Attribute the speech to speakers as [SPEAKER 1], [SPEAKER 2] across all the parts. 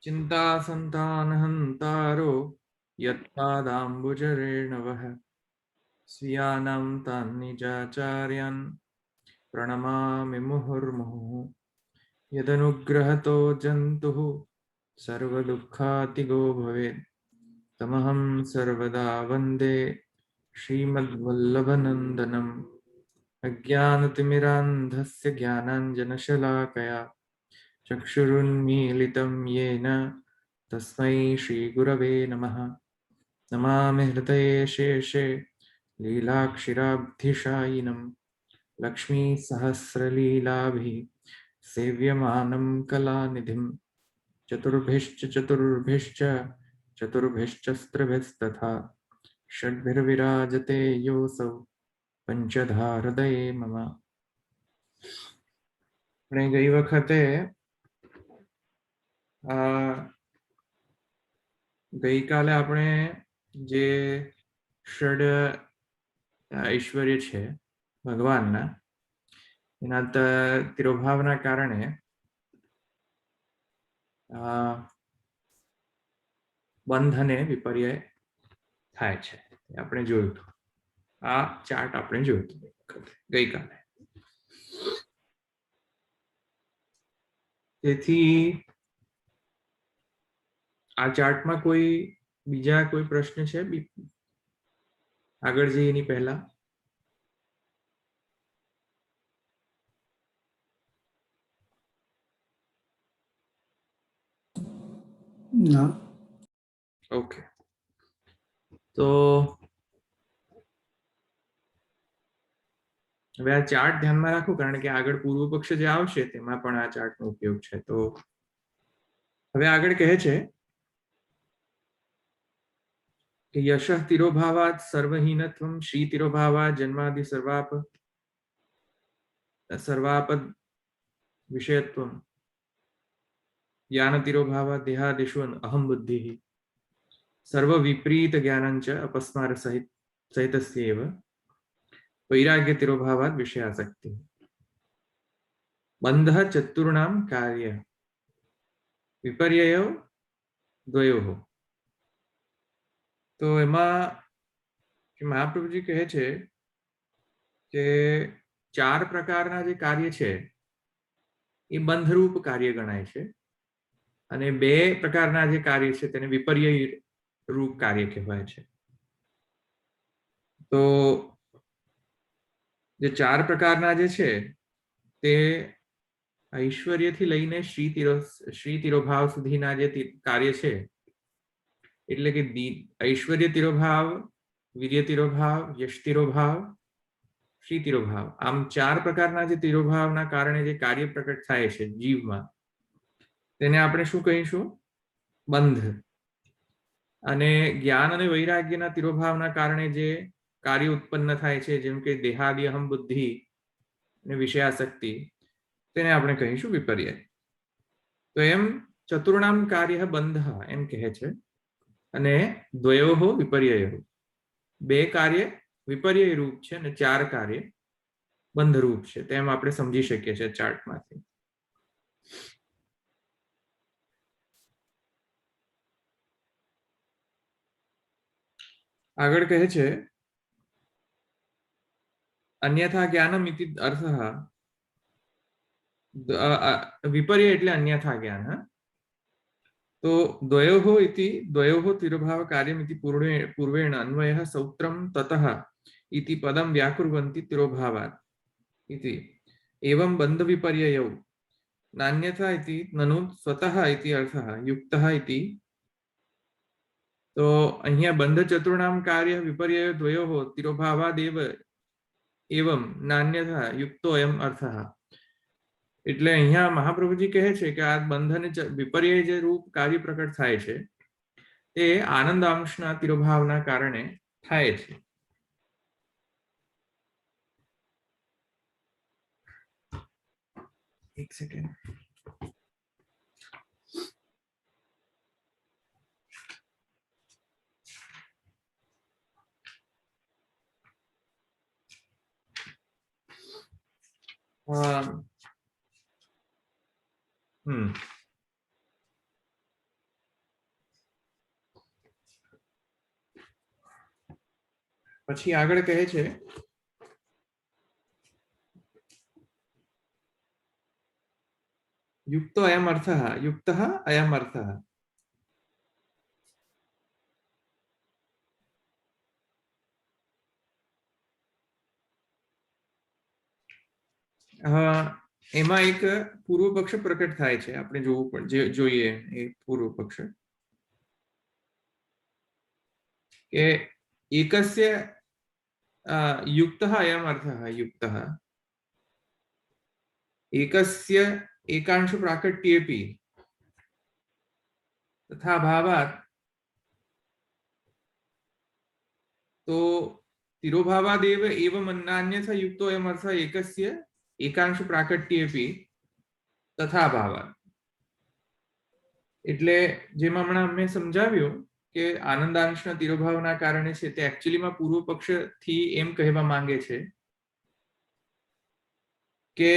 [SPEAKER 1] चिंता संतानहंतारो यत्पादाम्बुजरेणवः स्वीयानां तान्निजाचार्यान् प्रणमामि मुहुर्मुहुः यदनुग्रहतो जन्तुः सर्वदुःखातिगो भवेत् तमहं सर्वदा वन्दे श्रीमद्वल्लभनन्दनम् अज्ञानतिमिरान्धस्य ज्ञानाञ्जनशलाकया चक्षुरुन्मीलितं येन तस्मै श्रीगुरवे नमः। नमामि हृदये शेषे लीलाक्षिराब्धिशायिनं लक्ष्मीसहस्रलीलाभिः सेव्यमानं कलानिधिं चतुर्भिश्च चतुर्भिश्चस्त्रभिस्तथा षड्भिर्विराजते योऽसौ पंचधा हृदये मम। આપણે ગઈ વખતે ગઈકાલે આપણે જે ષડ ઐશ્વર્ય છે ભગવાનના એના તિરોભાવના કારણે બંધ અને વિપર્યય થાય છે આપણે જોયું હતું। આ ચાર્ટ આપણે જોયું હતું ગઈકાલે। તેથી આ ચાર્ટમાં કોઈ બીજા કોઈ પ્રશ્ન છે આગળ જઈએ એની પહેલા?
[SPEAKER 2] ના।
[SPEAKER 1] ઓકે, તો હવે આ ચાર્ટ ધ્યાનમાં રાખો કારણ કે આગળ પૂર્વ પક્ષ જે આવશે તેમાં પણ આ ચાર્ટનો ઉપયોગ છે। તો હવે આગળ કહે છે કે यशः तिरोभावात् सर्वहीनत्वं श्री तिरोभावात् जन्मादि सर्वापद विषयत्वं ज्ञान तिरोभावात् देहादिषु अहम बुद्धिः सर्व विपरीत ज्ञानञ्च अपस्मार सहितस्यैव वैराग्य तिरोभावात् विषयासक्ति बंधः चतुर्णां कार्य विपर्ययो द्वयोः। तो एमा महाप्रभु जी कहे छे के चार प्रकारना जे कार्य छे ए बंधरूप कार्य गणाय छे अने बे प्रकारना जे कार्य छे तेने विपर्यय रूप कार्य कहेवाय छे। तो जे चार प्रकारना जे छे ते ऐश्वर्यथी लईने श्री तिरोभाव सुधीना जे कार्य छे એટલે કે ऐश्वर्य तिरोभाव, वीर्य तिरोभाव, यश तिरोभाव, श्री तिरोभाव आम चार प्रकारना जे तिरोभावना कारणे जे कार्य प्रकट थाय छे जीवमां तेने आपणे शुं कहीशुं? बंध। अने ज्ञान अने वैराग्यना तिरोभावना कारणे जे कार्य उत्पन्न थाय छे जेम के देहादि अहम बुद्धि ने विषयासक्ति तेने आपणे कहीशुं विपर्यय। तो एम चतुर्णां कार्यः बंधः एम कहे छे अने द्वयोः विपर्ययोः बे कार्य विपर्यय रूप छे अने चार कार्य बंध रूप छे तेम आपणे समजी शकीए छीए चार्टमांथी। आगळ कहे छे अन्यथा ज्ञानम इति अर्थः विपर्यय एटले अन्यथा ज्ञान। तो द्वयोः इति द्वयोः तिरोभाव कार्यमिति पूर्वेण अन्वयः सौत्रं ततः इति पदं व्याकुर्वन्ति तिरोभावात् इति एवं बंध विपर्ययौ नान्यथा इति ननु स्वतः इति अर्थः युक्तः इति। तो अहिया बंध चतुर्णां कार्य विपर्यय द्वयोः तिरोभावादेव एवं नान्यथा युक्तो अयम अर्थः। એટલે અહીંયા મહાપ્રભુજી કહે છે કે આ બંધ અને વિપર્યય જે રૂપ કાર્ય પ્રકટ થાય છે તે આનંદ અંશના તિરોભાવના કારણે થાય છે। એક સેકન્ડ। પછી આગળ કહે છે યુક્તો અયમ અર્થઃ યુક્તઃ અયમ અર્થઃ. એમાં એક પૂર્વ પક્ષ પ્રકટ થાય છે, આપણે જોવું પડે, જોઈએ એ પૂર્વ પક્ષ કે એકસ્ય યુક્તઃ અયમ અર્થઃ યુક્તઃ एकस्य एकांश प्राकट्येपि तथा भावात् तो तिरोभावादेव एवं अन्यथा युक्तो अयम् अर्थः एकस्य एकांश प्राकट्येपि तथा भावात्. એટલે જેમાં હમણાં મેં સમજાવ્યું કે આનંદાંશના તિરોભાવના કારણે છે, તે એકચ્યુઅલીમાં પૂર્વ પક્ષથી એમ કહેવા માંગે છે કે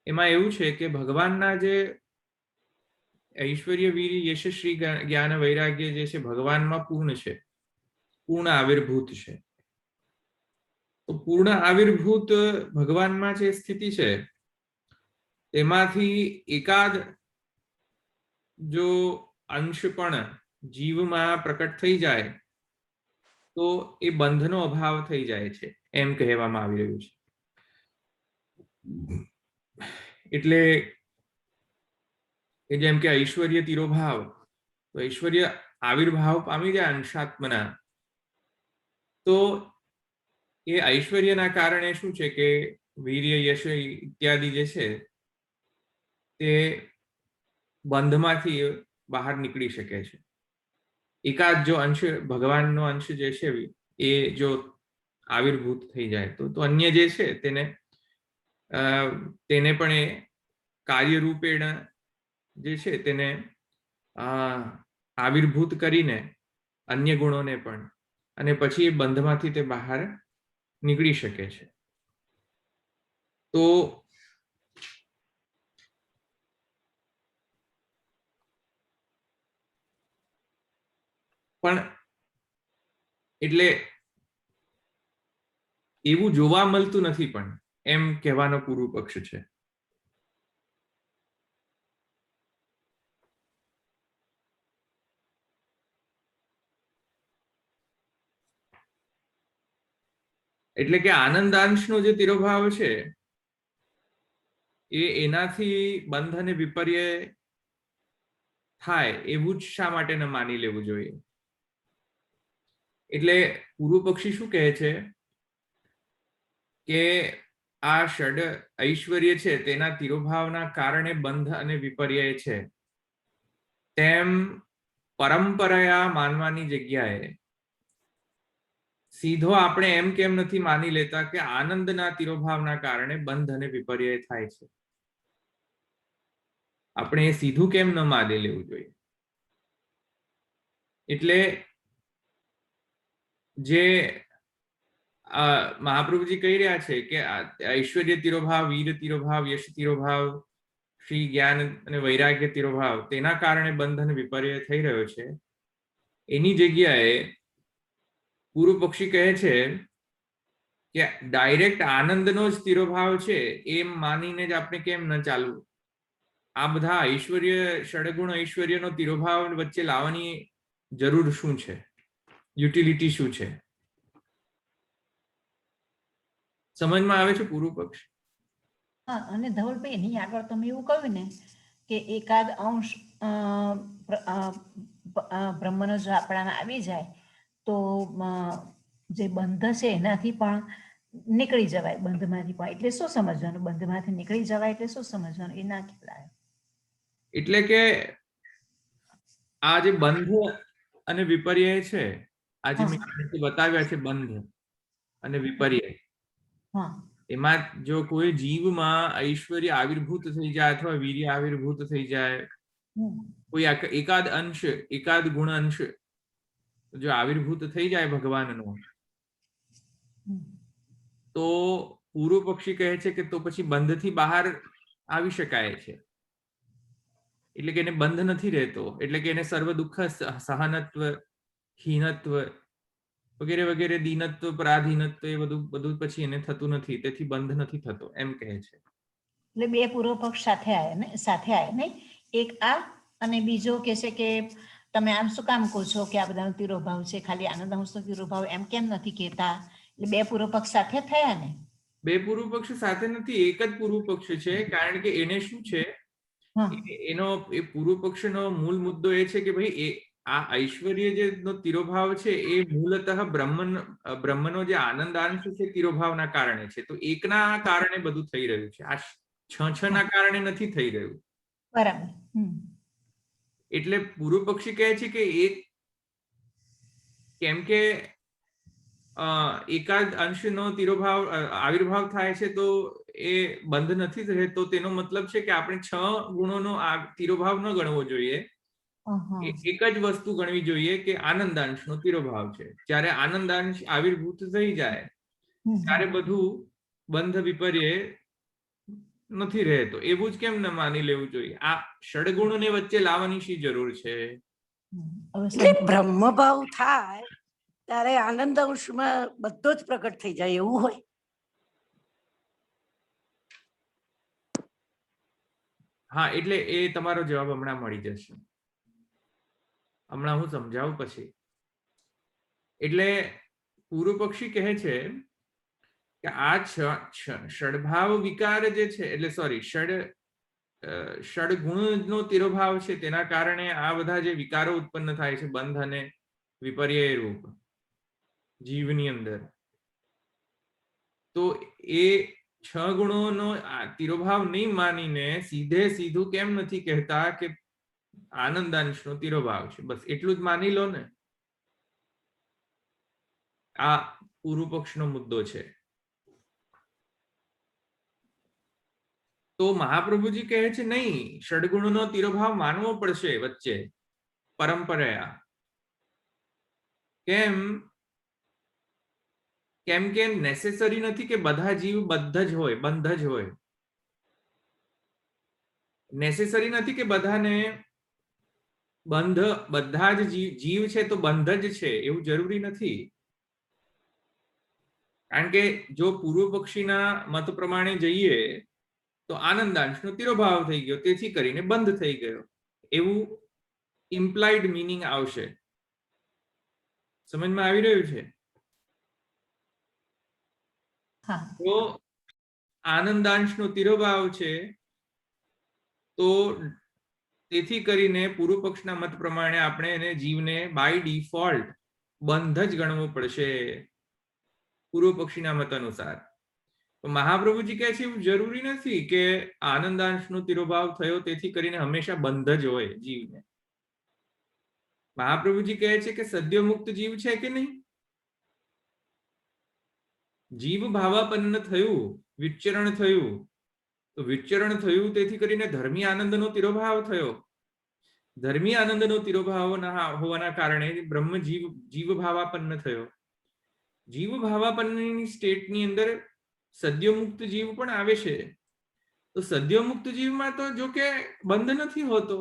[SPEAKER 1] એમાં એવું છે કે ભગવાનના જે ઐશ્વર્ય વીર યશસ્વી જ્ઞાન વૈરાગ્ય જે છે ભગવાનમાં પૂર્ણ છે, પૂર્ણ આવિર્ભૂત છે. તો પૂર્ણ આવિર્ભૂત ભગવાનમાં જે સ્થિતિ છે તેમાંથી એકાદ જો અંશ પણ જીવમાં પ્રકટ થઈ જાય તો એ બંધનો અભાવ થઈ જાય છે, એમ કહેવામાં આવી રહ્યું છે. એટલે કે જેમ કે ઐશ્વર્ય તિરોભાવ, તો ઐશ્વર્ય આવિર્ભાવ પામી જાય અંશાત્મના, તો એ ઐશ્વર્યના કારણે શું છે કે વીર્ય યશ ઇત્યાદि જે છે તે બંધમાંથી બહાર નીકળી શકે છે. એકાદ જો અંશ ભગવાનનો અંશ જે છે એ જો આવિર્ભૂત થઈ જાય તો અન્ય જે છે તેને પણ એ કાર્યરૂપેણ જે છે તેને આવિર્ભૂત કરીને અન્ય ગુણોને પણ, અને પછી એ બંધમાંથી તે બહાર નીકળી શકે છે. તો પણ એટલે એવું જોવા મળતું નથી પણ, એમ કહેવાનો પૂર્વ પક્ષ છે. એટલે કે આનંદાંશનો જે તિરોભાવ છે એ એનાથી બંધ અને વિપર્ય થાય એવું જ શા માટે ન માની લેવું જોઈએ? એટલે પૂર્વ પક્ષી શું કહે છે કે આ ષડ ઐશ્વર્ય છે તેના તિરોભાવના કારણે બંધ અને વિપર્ય છે, તેમ પરંપરાયા માનવાની જગ્યાએ સીધો આપણે એમ કેમ નથી માની લેતા કે આનંદના તિરોભાવના કારણે બંધ અને વિપર્ય થાય છે? આપણે એ સીધું કેમ ન માની લેવું જોઈએ? એટલે જે મહાપ્રભુજી કહી રહ્યા છે કે ઐશ્વર્ય તિરોભાવ, વીર તિરોભાવ, યશ તિરોભાવ, શ્રી જ્ઞાન અને વૈરાગ્ય તિરોભાવ તેના કારણે બંધન વિપર્ય થઈ રહ્યો છે, એની જગ્યાએ પૂર્વ પક્ષી કહે છે કે ડાયરેક્ટ આનંદનો જ તિરોભાવ છે એમ માનીને જ આપણે કેમ ન ચાલવું? આ બધા ઐશ્વર્ય ષડગુણ ઐશ્વર્યનો તિરોભાવ વચ્ચે લાવવાની જરૂર શું છે? યુટિલિટી શું છે? સમજમાં આવે છે પૂર્વ પક્ષ?
[SPEAKER 3] હા, અને ધવલભાઈ એની આગળ તમે એવું કહ્યું ને કે એકાદ અંશ બ્રહ્મનો જો આપણામાં આવી જાય તો જે બંધ છે એનાથી પણ નીકળી જવાય, બંધમાંથી પણ. એટલે શું સમજવાનું? બંધમાંથી નીકળી જવાય એટલે શું સમજવાનું? એ ના ખ્યાલ આવે.
[SPEAKER 1] એટલે કે આ જે બંધ અને વિપર્ય છે, આજે મેં બતાવ્યા છે બંધ અને વિપર્ય, એમાં જો કોઈ જીવમાં ઐશ્વર્ય આવિર્ભૂત થઈ જાય અથવા વીર્ય આવિર્ભૂત થઈ જાય, કોઈ એકાદ અંશ, એકાદ ગુણ અંશ જો આવિર્ભૂત થઈ જાય ભગવાનનો, તો પૂર્વ પક્ષી કહે છે કે તો પછી બંધથી બહાર આવી શકાય છે, એટલે કે એને બંધ નથી રહેતો, એટલે કે એને સર્વ દુઃખ સહનત્વ, હીનત્વ વગેરે વગેરે, દીનત્વ, પરાધીનત્વ, એ બધું બધું પછી એને થતું નથી, તેથી બંધ નથી થતો એમ કહે છે.
[SPEAKER 3] એટલે બે પૂર્વ પક્ષ સાથે આવે ને, એક આ અને બીજો કે છે કે તમે આમ શું કામ કહો છો કે આ બધાનો તિરોભાવ છે, ખાલી આનંદ અંશનો તિરોભાવ એમ કેમ નથી કહેતા? એટલે બે પૂર્વ પક્ષ સાથે થયા ને?
[SPEAKER 1] બે પૂર્વ પક્ષ સાથે નથી, એક જ પૂર્વ પક્ષ છે, કારણ કે એને શું છે, એનો એ પૂર્વ પક્ષનો મૂળ મુદ્દો એ છે કે ભાઈ આ ઐશ્વર્ય જે નો તિરોભાવ છે એ મૂળતઃ બ્રહ્મનો જે આનંદાંશ છે તિરોભાવના કારણે છે, તો એકના કારણે બધું થઈ રહ્યું છે, આ છ ના કારણે નથી થઈ રહ્યું.
[SPEAKER 3] બરાબર.
[SPEAKER 1] એટલે પૂર્વ પક્ષી કહે છે કે એક કેમ કે એકાદ અંશનો તિરોભાવ આવિર્ભાવ થાય છે તો એ બંધ નથી રહેતો, તેનો મતલબ છે કે આપણે 6 ગુણોનો આ તિરોભાવ ન ગણવો જોઈએ, એક જ વસ્તુ ગણવી જોઈએ કે આનંદાંશનો તિરોભાવ છે. જ્યારે આનંદાંશ આવિર્ભૂત થઈ જાય ત્યારે બધું બંધ વિપર્ય નથી રહેતો. એવું જ કેમ ન માની લેવું જોઈએ? આ ષડગુણોને વચ્ચે લાવવાની શી જરૂર છે?
[SPEAKER 4] બ્રહ્મભાવ થાય ત્યારે આનંદ અંશમાં બધો જ પ્રગટ થઈ જાય એવું હોય?
[SPEAKER 1] હા, એટલે એ તમારો જવાબ હમણાં મળી જશે, હમણાં હું સમજાવું પછી. એટલે પૂર્વ પક્ષી કહે છે કે આ ષડભાવ વિકાર જે છે, એટલે સોરી ષડગુણનો તિરોભાવ છે, તેના કારણે આ બધા જે વિકારો ઉત્પન્ન થાય છે બંધ અને વિપર્ય રૂપ જીવની અંદર, તો એ 6 ગુણોનો તિરોભાવ નહીં માનીને સીધું કેમ નથી કહેતા કે આનંદાંશનો તિરોભાવ છે? બસ એટલું જ માની લો ને. આ પૂર્વ પક્ષનો મુદ્દો છે. તો મહાપ્રભુજી કહે છે નહીં, ષડગુણનો તિરોભાવ માનવો પડશે વચ્ચે પરંપરા. કેમ કે નેસેસરી નથી કે બધા જીવ બંધ જ હોય. નેસેસરી નથી કે બધાને બધા જ જીવ છે તો બંધ જ છે એવું જરૂરી નથી. કારણ કે જો પૂર્વ પક્ષીના મત પ્રમાણે જઈએ તો આનંદાંશનો તિરોભાવ થઈ ગયો, તેથી કરીને બંધ થઈ ગયો, એવું ઇમ્પ્લાઇડ મીનિંગ આવશે. સમજમાં આવી રહ્યું છે? તો આનંદાંશનો તિરોભાવ છે, તો તેથી કરીને પૂર્વ પક્ષના મત પ્રમાણે આપણે એને જીવને બાય ડિફોલ્ટ બંધ જ ગણવો પડશે પૂર્વ પક્ષીના મત અનુસાર. તો મહાપ્રભુજી કહે છે એવું જરૂરી નથી કે આનંદાંશનો તિરોભાવ થયો તેથી કરીને હંમેશા બંધ જ હોય જીવને. મહાપ્રભુજી કહે છે કે સદ્યોમુક્ત જીવ છે કે નહીં? જીવ ભાવાપન્ન થયું, વિચરણ થયું, તો વિચરણ થયું તેથી કરીને ધર્મી આનંદનો તિરોભાવ થયો. ધર્મી આનંદનો તિરોભાવ હોવાના કારણે બ્રહ્મ જીવ ભાવાપન્ન થયો. જીવ ભાવાપન્નની સ્ટેટની અંદર સદ્યોમુક્ત જીવ પણ આવે છે. તો સદ્યોમુક્ત જીવમાં તો જો કે બંધ નથી હોતો.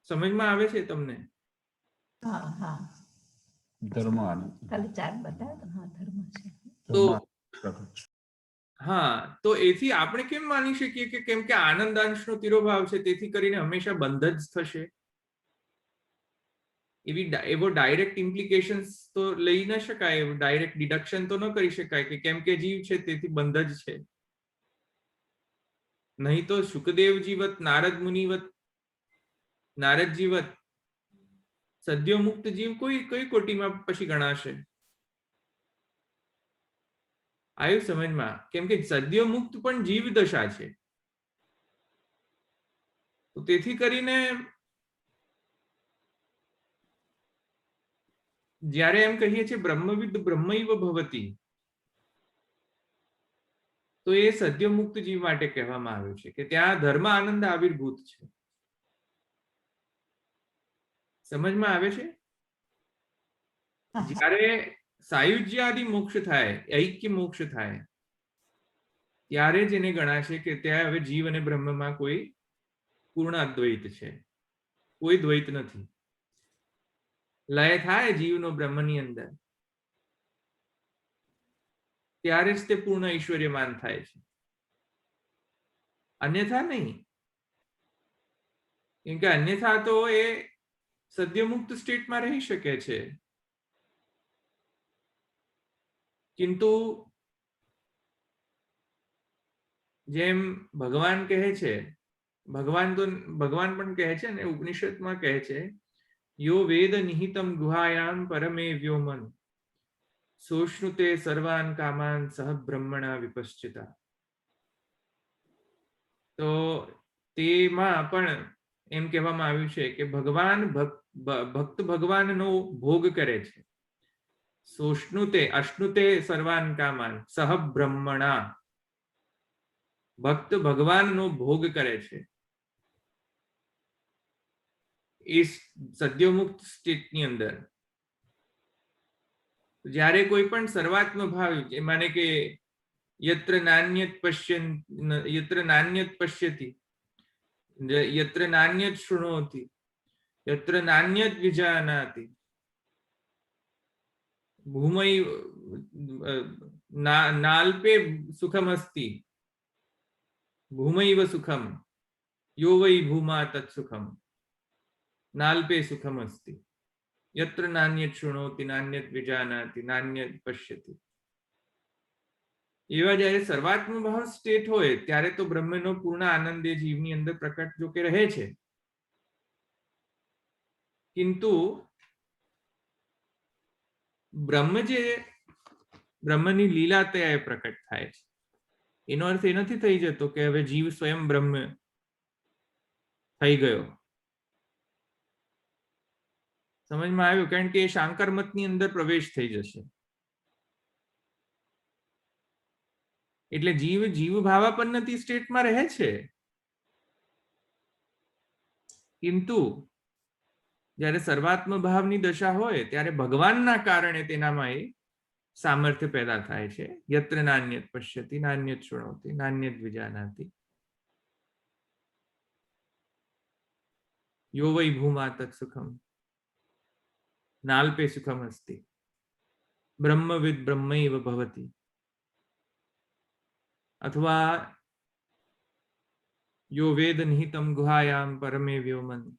[SPEAKER 1] સમજમાં આવે છે તમને?
[SPEAKER 2] ધર્મ
[SPEAKER 1] તો હા, તો એથી આપણે કેમ માની શકીએ કે કેમ કે આનંદાંશનો તિરોભાવ છે તેથી કરીને હંમેશા બંધ જ થશે? એવો ડાયરેક્ટ ઇમ્પ્લિકેશન્સ તો લઈ ન શકાય, ડાયરેક્ટ ડિડક્શન તો ન કરી શકાય કે કેમ કે જીવ છે તેથી બંધ જ છે. નહીં તો સુખદેવ જીવત, નારદ મુનિવત, નારદ જીવત સદ્યોમુક્ત જીવ કઈ કોટીમાં પછી ગણાશે? આવ્યું સમજમાં? કેમ કે સદ્યોમુક્ત પણ જીવ દશા છે. તો તેથી કરીને જ્યારે એમ કહીએ છીએ બ્રહ્મવિદ બ્રહ્મૈવ ભવતી, તો એ સદ્યોમુક્ત જીવ માટે કહેવામાં આવ્યું છે કે ત્યાં ધર્મ આનંદ આવિર્ભૂત છે. સમજમાં આવે છે? જ્યારે સાયુજ્ય આદિ મોક્ષ થાય, ઐક્ય મોક્ષ થાય, ત્યારે જ એને ગણાશે કે ત્યાં હવે જીવ અને બ્રહ્મમાં કોઈ પૂર્ણ અદ્વૈત છે, કોઈ દ્વૈત નથી. લય થાય જીવનો બ્રહ્મની અંદર ત્યારે જ તે પૂર્ણ ઐશ્વર્યમાન થાય છે, અન્યથા નહીં. કેમ કે અન્યથા તો એ સદ્યમુક્ત સ્ટેટમાં રહી શકે છે, કિંતુ જેમ ભગવાન કહે છે, ભગવાન પણ કહે છે ને ઉપનિષદમાં કહે છે, યો વેદ નિહિતમ ગુહાયામ પરમે વ્યોમન સોશ્નુતે સર્વાન કામાન સહ બ્રહ્મણા વિપશ્ચિતા. તો તેમાં પણ એમ કહેવામાં આવ્યું છે કે ભગવાન ભક્ત ભગવાનનો ભોગ કરે છે. સોશ્નુતે અશ્નુતે સર્વાન કામાન સહ બ્રહ્મણા, ભક્ત ભગવાનનો ભોગ કરે છે એ સદ્યોમુક્ત સ્થિતિની અંદર. જ્યારે કોઈ પણ સર્વાત્મ ભાવ, માને કે યત્ર નાન્યત પશ્યતિ યત્ર નાન્યત શૃણોતિ યત્ર નાન્યત વિજાનાતિ ભૂમૈ નાલ્પે સુખમસ્તિ ભૂમૈવ સુખમ યો વૈ ભૂમા તત્ સુખમ નાલ્પે સુખમસ્તિ યત્ર નાન્યત શૃણોતિ નાન્યત વિજાનાતિ નાન્યત પશ્યતિ. એવા જ્યારે સર્વાત્મ ભાવ સ્ટેટ હોય ત્યારે તો બ્રહ્મનો પૂર્ણ આનંદ એ જીવની અંદર પ્રકટ જો કે રહે છે, કિંતુ બ્રહ્મની લીલા ત્યાં પ્રકટ થાય છે. એનો અર્થ એ નથી થઈ જતો કે હવે જીવ સ્વયં બ્રહ્મ થઈ ગયો. સમજમાં આવ્યું? કારણ કે એ શાંકર મતની અંદર પ્રવેશ થઈ જશે. એટલે જીવ ભાવાપન્નતિ સ્ટેટમાં રહે છે, કિંતુ જ્યારે સર્વાત્મ ભાવની દશા હોય ત્યારે ભગવાનના કારણે તેનામાં એ સામર્થ્ય પેદા થાય છે. યત્ર નાન્યત પશ્યતિ નાન્યત શૃણોતિ નાન્યત વિજાનાતિ યો વૈ ભૂમા તત્ સુખમ નાલ્પે સુખમ અસ્તિ બ્રહ્મવિદ બ્રહ્મૈવ ભવતિ. અથવા યો વેદ નિહિતમ ગુહાયામ પરમે વ્યોમન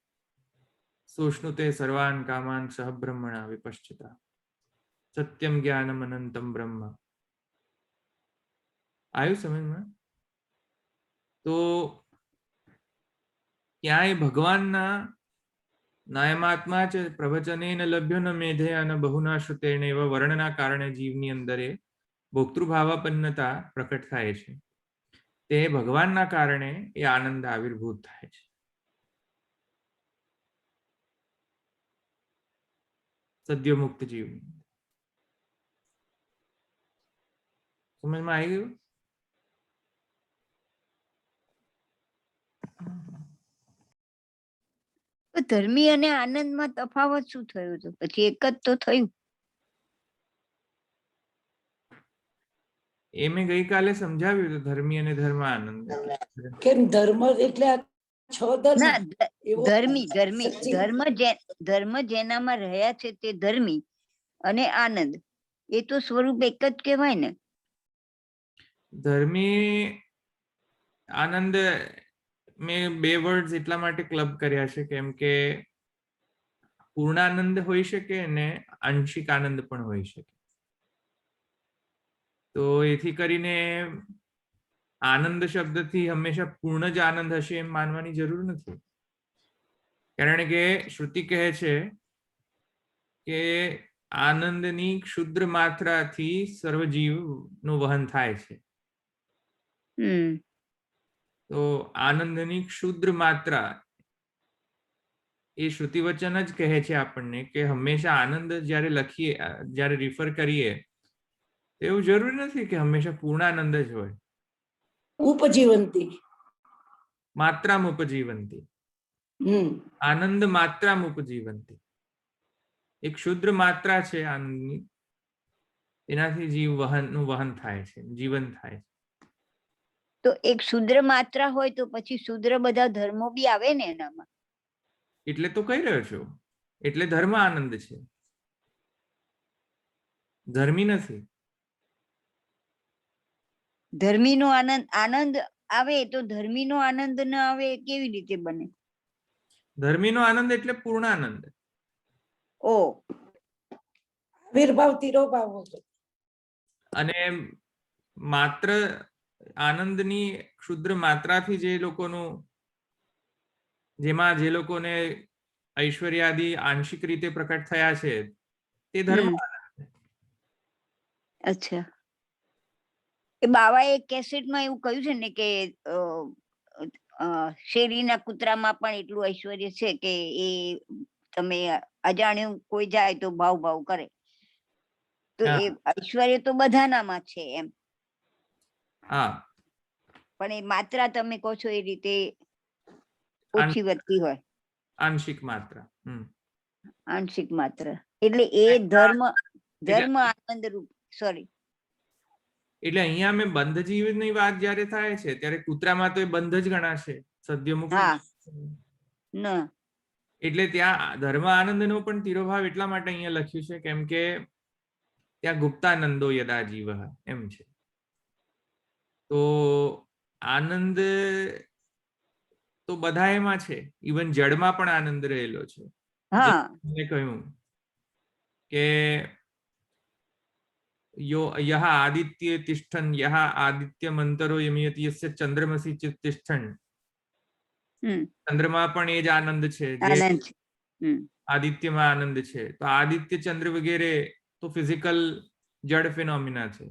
[SPEAKER 1] સોશ્નુતે સર્વાન કામાન સહ બ્રહ્મણા વિપશ્ચિતા સત્યમ જ્ઞાનમ અનંતમ બ્રહ્મ. આવ્યું સમજમાં? તો ક્યાંય ભગવાનના નાયમાત્મા ચ પ્રવચનેન લભ્યો ન મેધેય ન બહુના શ્રુતેણ એવા વર્ણના કારણે જીવની અંદર એ ભોક્તૃભાવાપન્નતા પ્રકટ થાય છે. તે ભગવાનના કારણે એ આનંદ આવિર્ભૂત થાય છે. સદ્યોમુક્ત જીવ સમજમાં આવી ગયું?
[SPEAKER 5] ધર્મી અને આનંદમાં તફાવત શું થયું હતું? પછી એક જ તો થયું.
[SPEAKER 1] એ મેં ગઈકાલે સમજાવ્યું હતું, ધર્મી અને ધર્મ આનંદ.
[SPEAKER 4] કેમ ધર્મ એટલે આ છ ધર્મ?
[SPEAKER 5] ના,
[SPEAKER 4] એવો
[SPEAKER 5] ધર્મી
[SPEAKER 4] સચ્ચિદ-
[SPEAKER 5] ધર્મ જેનામાં રહ્યા છે તે ધર્મી, અને આનંદ એ તો સ્વરૂપ એક જ કહેવાય ને.
[SPEAKER 1] ધર્મી આનંદ મેં બે વર્ડ્સ એટલા માટે ક્લબ કર્યા છે કેમ કે પૂર્ણાનંદ હોઈ શકે અને આંશિક આનંદ પણ હોઈ શકે. તો એથી કરીને આનંદ શબ્દથી હંમેશા પૂર્ણ જ આનંદ હશે એમ માનવાની જરૂર નથી. કારણ કે શ્રુતિ કહે છે કે આનંદની ક્ષુદ્ર માત્રાથી સર્વજીવનું વહન થાય છે. તો આનંદની ક્ષુદ્ર માત્રા એ શ્રુતિ વચન જ કહે છે આપણને કે હંમેશા આનંદ જ્યારે લખીએ, જ્યારે રિફર કરીએ, એવું જરૂરી નથી કે હંમેશા પૂર્ણાનંદ જ હોય.
[SPEAKER 4] ઉપજીવંતી
[SPEAKER 1] માત્રામ ઉપજીવંતી, આનંદ માત્રામ ઉપજીવંતી. એક ક્ષુદ્ર માત્રા છે આનંદની, એનાથી જીવ નું વહન થાય છે, જીવન થાય છે.
[SPEAKER 5] તો એક શુદ્ર માત્રા હોય તો પછી શુદ્ર બધા ધર્મો બી આવે ને એનામાં.
[SPEAKER 1] એટલે તો કહી રહ્યો છું, એટલે ધર્મ આનંદ છે, ધર્મી નથી.
[SPEAKER 5] ધર્મીનો આનંદ આનંદ આવે તો ધર્મીનો આનંદ ન આવે એ કેવી રીતે બને?
[SPEAKER 1] ધર્મીનો આનંદ એટલે પૂર્ણ આનંદ.
[SPEAKER 5] ઓ
[SPEAKER 4] આવિર્ભાવ તિરોભાવ વગર.
[SPEAKER 1] અને માત્ર આનંદની ક્ષુદ્ર માત્રાથી જે લોકોનું, જેમાં જે લોકોને ઐશ્વર્યાદિ આંશિક રીતે પ્રકટ થયા છે તે ધર્મ આનંદ.
[SPEAKER 5] અચ્છા. એ બાવાએ એક કેસેટમાં એવું કહ્યું છે ને કે શેરીના કૂતરામાં પણ એટલું ઐશ્વર્ય છે કે એ તમે અજાણ્યું કોઈ જાય તો ભાવ ભાવ કરે. તો એ ઐશ્વર્ય તો બધાનામાં છે એમ.
[SPEAKER 1] હા,
[SPEAKER 5] પણ એ માત્રા તમે કહો છો એ રીતે ઓછી વધતી હોય.
[SPEAKER 1] આંશિક માત્રા.
[SPEAKER 5] આંશિક માત્ર એટલે એ ધર્મ આનંદ રૂપ. સોરી,
[SPEAKER 1] એટલે અહીંયા મેં બંધ જીવની વાત જયારે થાય છે ત્યારે કૂતરામાં તો એ બંધ જ ગણાશે, સદ્યમુક્ત.
[SPEAKER 5] હા. ન
[SPEAKER 1] એટલે ત્યાં ધર્મ આનંદનો પણ તિરોભાવ એટલા માટે અહીંયા લખ્યું છે કેમ કે ત્યાં ગુપ્તાનંદો યદા જીવ એમ છે. તો આનંદ તો બધા એમાં છે, ઇવન જળમાં પણ આનંદ રહેલો છે.
[SPEAKER 5] હા
[SPEAKER 1] મેં કહ્યું કે યહ આદિત્ય તિષ્ઠન યહ આદિત્ય મંતરો યમયતિ યસ્ય ચંદ્રમસી તિષ્ઠન. ચંદ્રમા પણ એ જ આનંદ છે જે
[SPEAKER 5] આનંદ છે.
[SPEAKER 1] આદિત્યમાં આનંદ છે. તો આદિત્ય ચંદ્ર વગેરે તો ફિઝિકલ જડ ફિનોમિના છે.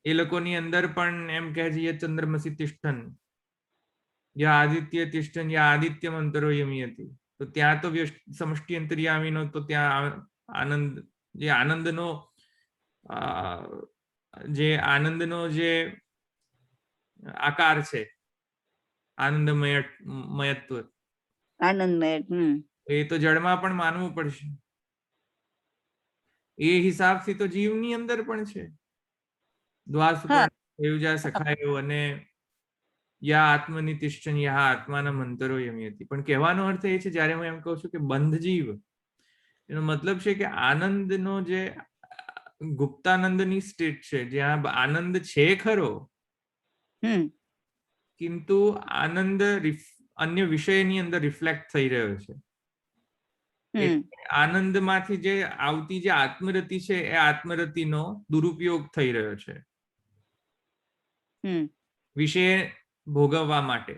[SPEAKER 1] એ લોકોની અંદર પણ એમ કહે છે ચંદ્રમસી તિષ્ઠન યા આદિત્ય તિષ્ઠન યા આદિત્ય મંતરો યમયતિ. તો ત્યાં તો સમષ્ટિ અંતર્યામીનો તો ત્યાં આનંદ, જે આનંદનો જે આકાર છે, આનંદમયત્વ,
[SPEAKER 5] આનંદમય.
[SPEAKER 1] એ તો જળમાં પણ માનવું પડશે. એ હિસાબથી તો જીવની અંદર પણ છે. દ્વાસુપર્ણ સખાયો અને યા આત્મની તિષ્ઠન યા આત્માના મંતરો યમયતિ. પણ કહેવાનો અર્થ એ છે, જ્યારે હું એમ કહું છું કે બંધ જીવ, એનો મતલબ છે કે આનંદનો જે ગુપ્તાનંદની સ્ટેટ છે, જ્યાં આનંદ છે ખરો, કિંતુ આનંદ અન્ય વિષયની અંદર રિફ્લેક્ટ થઈ રહ્યો છે. આનંદમાંથી જે આવતી જે આત્મરતિ છે એ આત્મરતિનો દુરુપયોગ થઈ રહ્યો છે વિષય ભોગવવા માટે.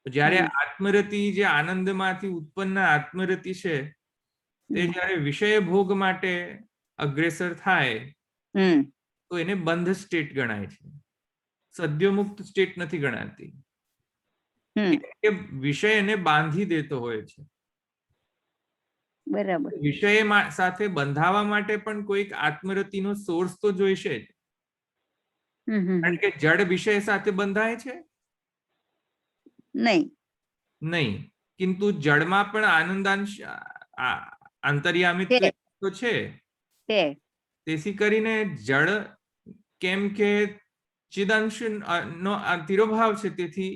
[SPEAKER 1] જ્યારે આત્મરતિ, જે આનંદમાંથી ઉત્પન્ન આત્મરતિ છે, તે જ્યારે વિષય ભોગ માટે અગ્રેસર થાય તો એને બંધ સ્ટેટ ગણાય છે, સદ્યોમુક્ત સ્ટેટ નથી ગણાતી. એ વિષયને બાંધી દેતો હોય છે.
[SPEAKER 5] બરાબર.
[SPEAKER 1] વિષય સાથે બંધાવા માટે પણ કોઈક આત્મરતિનો સોર્સ તો જોઈશે જ. કારણ કે જડ વિષય સાથે બંધાય છે નહીં, કિંતુ જડમાં પણ આનંદાંશ આંતર્યામિત્વ તો છે. તેથી કરીને જડ કેમ કે ચિદાંશ નો તિરોભાવ છે, તેથી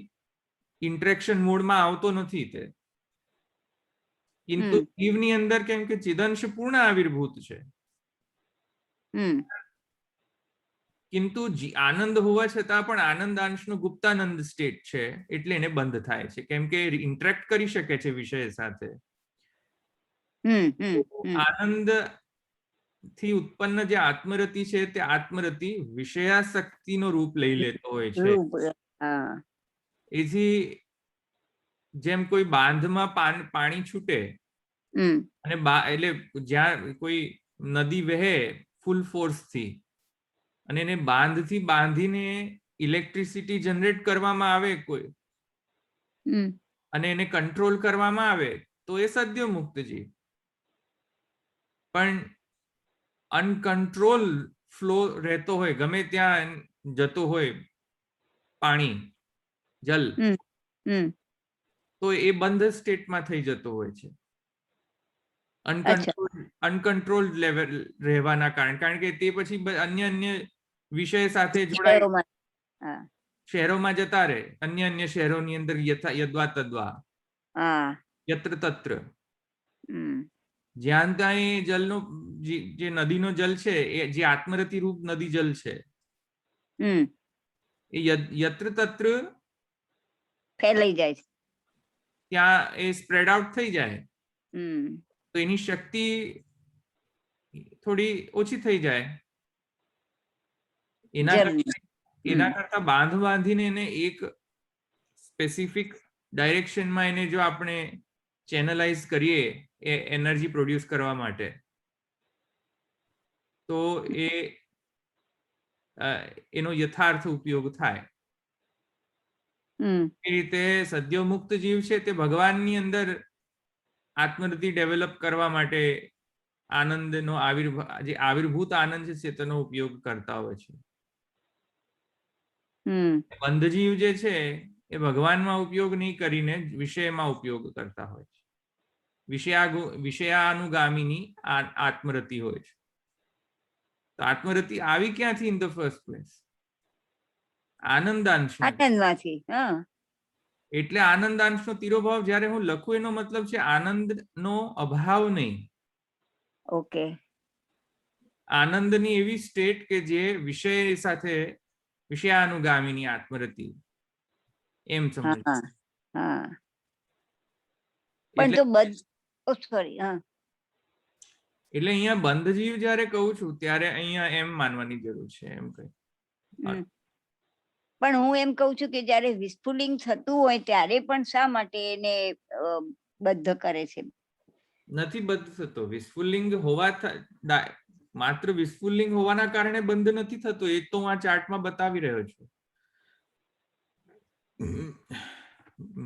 [SPEAKER 1] ઇન્ટરેક્શન મોડમાં આવતો નથી તે. કિંતુ જીવની અંદર કેમ કે ચિદંશ પૂર્ણ આવિર્ભૂત છે, કિંતુ આનંદ હોવા છતાં પણ આનંદાંશનો ગુપ્તાનંદ સ્ટેટ છે, એટલે એને બંધ થાય છે, કેમ કે ઇન્ટરેક્ટ કરી શકે છે વિષય સાથે. આનંદ થી ઉત્પન્ન જે આત્મરતિ છે, તે આત્મરતિ વિષયાસક્તિનો રૂપ લઈ લેતો હોય છે. એથી જેમ કોઈ બાંધમાં પાણી છૂટે અને એટલે જ્યાં કોઈ નદી વહે ફૂલ ફોર્સ થી અને એને બાંધથી બાંધીને ઇલેક્ટ્રિસિટી જનરેટ કરવામાં આવે કોઈ અને એને કંટ્રોલ કરવામાં આવે તો એ સદ્યોમુક્ત જીવ. પણ અનકંટ્રોલ ફ્લો રહેતો હોય, ગમે ત્યાં જતો હોય પાણી જલ, તો એ બંધ સ્ટેટમાં થઈ જતો હોય છે, અનકંટ્રોલ્ડ લેવલ રહેવાના કારણ કે તે પછી અન્ય વિષય સાથે જોડાય
[SPEAKER 5] હા
[SPEAKER 1] શહેરોમાં જતા રહે, અન્ય શહેરોની અંદર યદ્વા તદ્વા,
[SPEAKER 5] હા
[SPEAKER 1] યત્ર તત્ર,
[SPEAKER 5] હમ
[SPEAKER 1] જ્યાં ત્યાં એ જલનો જે નદીનો જલ છે એ જે આત્મરતિ રૂપ નદી જલ છે
[SPEAKER 5] હમ
[SPEAKER 1] એ યત્ર તત્ર
[SPEAKER 5] ફેલાઈ જાય છે.
[SPEAKER 1] ત્યાં એ સ્પ્રેડ આઉટ થઈ જાય
[SPEAKER 5] હમ
[SPEAKER 1] તો એની શક્તિ થોડી ઓછી થઈ જાય.
[SPEAKER 5] જલ્દી.
[SPEAKER 1] એના કરતા બાંધીને એને એક સ્પેસિફિક ડાયરેક્શનમાં એને જો આપણે ચેનલાઇઝ કરીએ એ એનર્જી પ્રોડ્યુસ કરવા માટે, તો એનો યથાર્થ ઉપયોગ થાય. એ રીતે સદ્યોમુક્ત જીવ છે તે ભગવાનની અંદર આત્મરતિ ડેવલપ કરવા માટે આનંદનો જે આવિર્ભૂત આનંદ છે તેનો ઉપયોગ કરતા હોય છે. બંધ જીવ જે છે એ ભગવાનમાં ઉપયોગ નહીં કરીને વિષયમાં ઉપયોગ કરતા હોય છે. વિષયાનુગામીની આત્મરતિ હોય છે. તો આત્મરતિ આવી ક્યાંથી ઇન ધ ફર્સ્ટ પ્લેસ? આનંદાંશ.
[SPEAKER 5] આનંદમાંથી. હા
[SPEAKER 1] એટલે આનંદાંશનો તિરોભાવ જ્યારે હું લખું એનો મતલબ છે આનંદનો અભાવ નહીં.
[SPEAKER 5] ઓકે.
[SPEAKER 1] આનંદની એવી સ્ટેટ કે જે વિષય સાથે વિષયાનુગામીની આત્મરતિ, એમ સમજ.
[SPEAKER 5] હા હા પણ તો સોરી. હા
[SPEAKER 1] એટલે અહીંયા બંધ જીવ જ્યારે કહું છું ત્યારે અહીંયા એમ માનવાની જરૂર છે એમ કઈ.
[SPEAKER 5] પણ હું એમ કહું છું કે જ્યારે વિસ્ફુલિંગ થતું હોય ત્યારે પણ શા માટે એને બદ્ધ કરે છે?
[SPEAKER 1] નથી બંધ થતો. વિસ્ફુલિંગ માત્ર વિસ્ફુલિંગ હોવાના કારણે બંધ નથી થતો. એ તો હું આ ચાર્ટમાં બતાવી રહ્યો છું.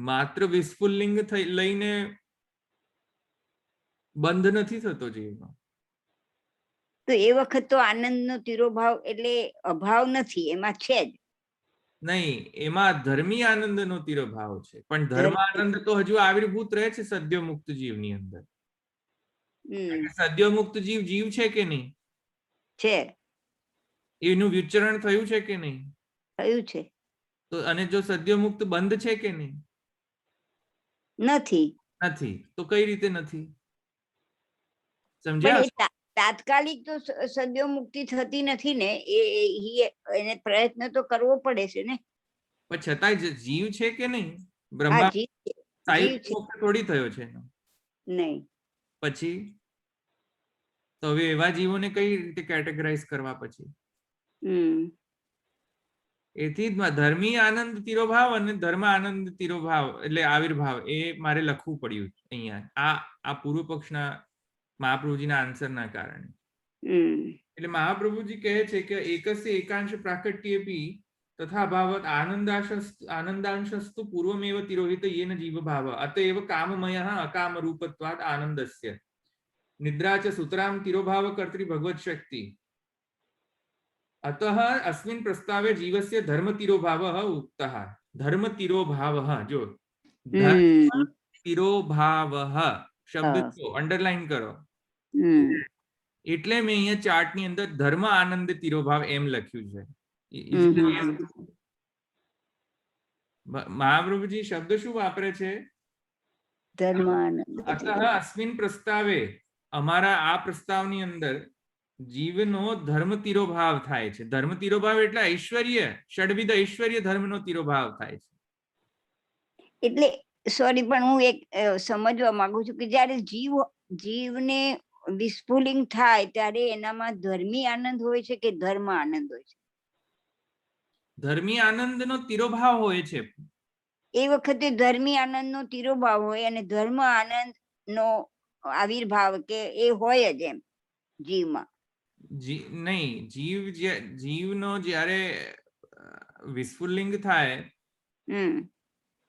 [SPEAKER 1] માત્ર વિસ્ફુલિંગ લઈને બંધ નથી થતો જીવમાં.
[SPEAKER 5] તો એ વખત તો આનંદનો તિરોભાવ એટલે અભાવ નથી, એમાં છે જ
[SPEAKER 1] નહીં. એમાં ધર્મી આનંદનો તિરોભાવ છે, પણ ધર્મ આનંદ તો હજુ આવિર્ભૂત રહે છે સદ્યોમુક્ત જીવની અંદર. સદ્યોમુક્ત જીવ છે કે નહીં?
[SPEAKER 5] છે.
[SPEAKER 1] એનું વિચરણ થયું છે કે નહીં?
[SPEAKER 5] થયું છે.
[SPEAKER 1] તો અને જો સદ્યોમુક્ત બંધ છે કે નહીં?
[SPEAKER 5] નથી.
[SPEAKER 1] નથી. તો કઈ રીતે નથી?
[SPEAKER 5] પણ
[SPEAKER 1] સમજ્યા?
[SPEAKER 5] તાત્કાલિક તો સદ્યોમુક્તિ થતી નથી ને, એને પ્રયત્ન તો કરવો પડે છે ને.
[SPEAKER 1] પણ છતાંય જીવ છે કે નહીં?
[SPEAKER 5] હા
[SPEAKER 1] બ્રહ્મા
[SPEAKER 5] જીવ
[SPEAKER 1] સાહિત્ય થોડી થયો છે
[SPEAKER 5] નહીં.
[SPEAKER 1] પછી તો હવે એવા જીવોને કઈ રીતે કેટેગરાઇઝ કરવા? પછી એથી જ ધર્મી આનંદ તિરોભાવ અને ધર્મ આનંદ તિરોભાવ એટલે આવિર્ભાવ એ મારે લખવું પડ્યું અહીંયા આ પૂર્વ પક્ષના મહાપ્રભુજીના આન્સરના કારણે. એટલે મહાપ્રભુજી કહે છે કે એકસ્ય એકાંશ પ્રાકટ્યેપી તથા ભાવત આનંદાંશસ્તુ પૂર્વમેવ તિરોહિત યેન જીવ ભાવ અતએવ કામમયઃ અકામ રૂપત્વાદ આનંદસ્ય નિદ્રા ચ સુતરામ તિરોભાવ કર્તૃ ભગવત શક્તિ अतः अस्मिन् प्रस्तावे जीवस्य धर्म तिरोभावः उक्तः. धर्म तिरोभावः जो धर्म तिरोभावः शब्द को अंडरलाइन करो. એટલે મેં અહીંયા ચાર્ટની અંદર ધર્મ આનંદ તિરોભાવ એમ લખ્યું છે. મહાપ્રભુજી શબ્દ શું વાપરે છે?
[SPEAKER 5] ધર્મ આનંદ.
[SPEAKER 1] અતઃ અસ્મિન પ્રસ્તાવે, અમારા આ પ્રસ્તાવની અંદર જીવનો ધર્મ તિરોભાવ થાય છે. ધર્મ તિરોભાવ એટલે ઐશ્વર્ય, ષડવિધ ઐશ્વર્ય ધર્મનો તિરોભાવ થાય છે.
[SPEAKER 5] એટલે સોરી, પણ હું એક સમજવા માંગુ છું કે જ્યારે જીવને વિસ્ફુલિંગ થાય ત્યારે એનામાં ધર્મી આનંદ હોય છે કે ધર્મ આનંદ હોય છે?
[SPEAKER 1] ધર્મી આનંદનો તિરોભાવ હોય છે.
[SPEAKER 5] એ વખતે ધર્મી આનંદનો તિરોભાવ હોય અને ધર્મ આનંદનો આવિર્ભાવ કે એ હોય જ એમ જીવમાં.
[SPEAKER 1] નહીં, જીવનો જ્યારે વિસ્ફુલિંગ થાય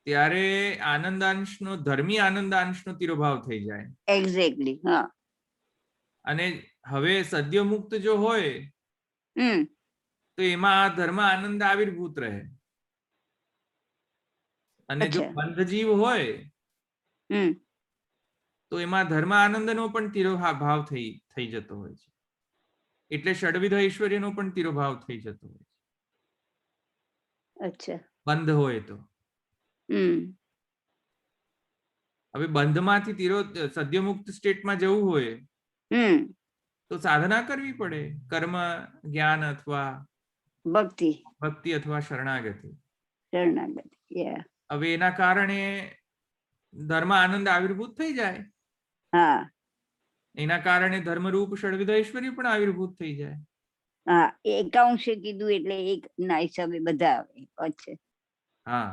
[SPEAKER 1] ત્યારે આનંદાંશનો ધર્મી આનંદાંશનો તિરોભાવ થઈ જાય.
[SPEAKER 5] એક્ઝેક્ટલી. હા.
[SPEAKER 1] અને હવે સદ્યોમુક્ત જો હોય તો એમાં આ ધર્મ આનંદ આવિર્ભૂત રહે. અને જો બંધ જીવ હોય તો એમાં ધર્મ આનંદનો પણ તિરોભાવ થઈ જતો હોય છે. એટલે ષડવિધ ઐશ્વર્યનો પણ તિરોભાવ થઈ જતો હોય છે.
[SPEAKER 5] અચ્છા.
[SPEAKER 1] બંધ હોય તો. હવે બંધમાંથી સદ્યમુક્ત સ્ટેટમાં જવું હોય તો સાધના કરવી પડે, કર્મ, જ્ઞાન અથવા ભક્તિ અથવા શરણાગતિ. હવે એના કારણે ધર્મ આનંદ આવિર્ભૂત થઈ જાય. એના કારણે ધર્મરૂપ ષડવિધ ઐશ્વર્ય પણ આવિર્ભૂત થઈ જાય.
[SPEAKER 5] હા, એકાંશે કીધું એટલે એક ના હિસાબે બધા આવે. અચ્છા.
[SPEAKER 1] હા,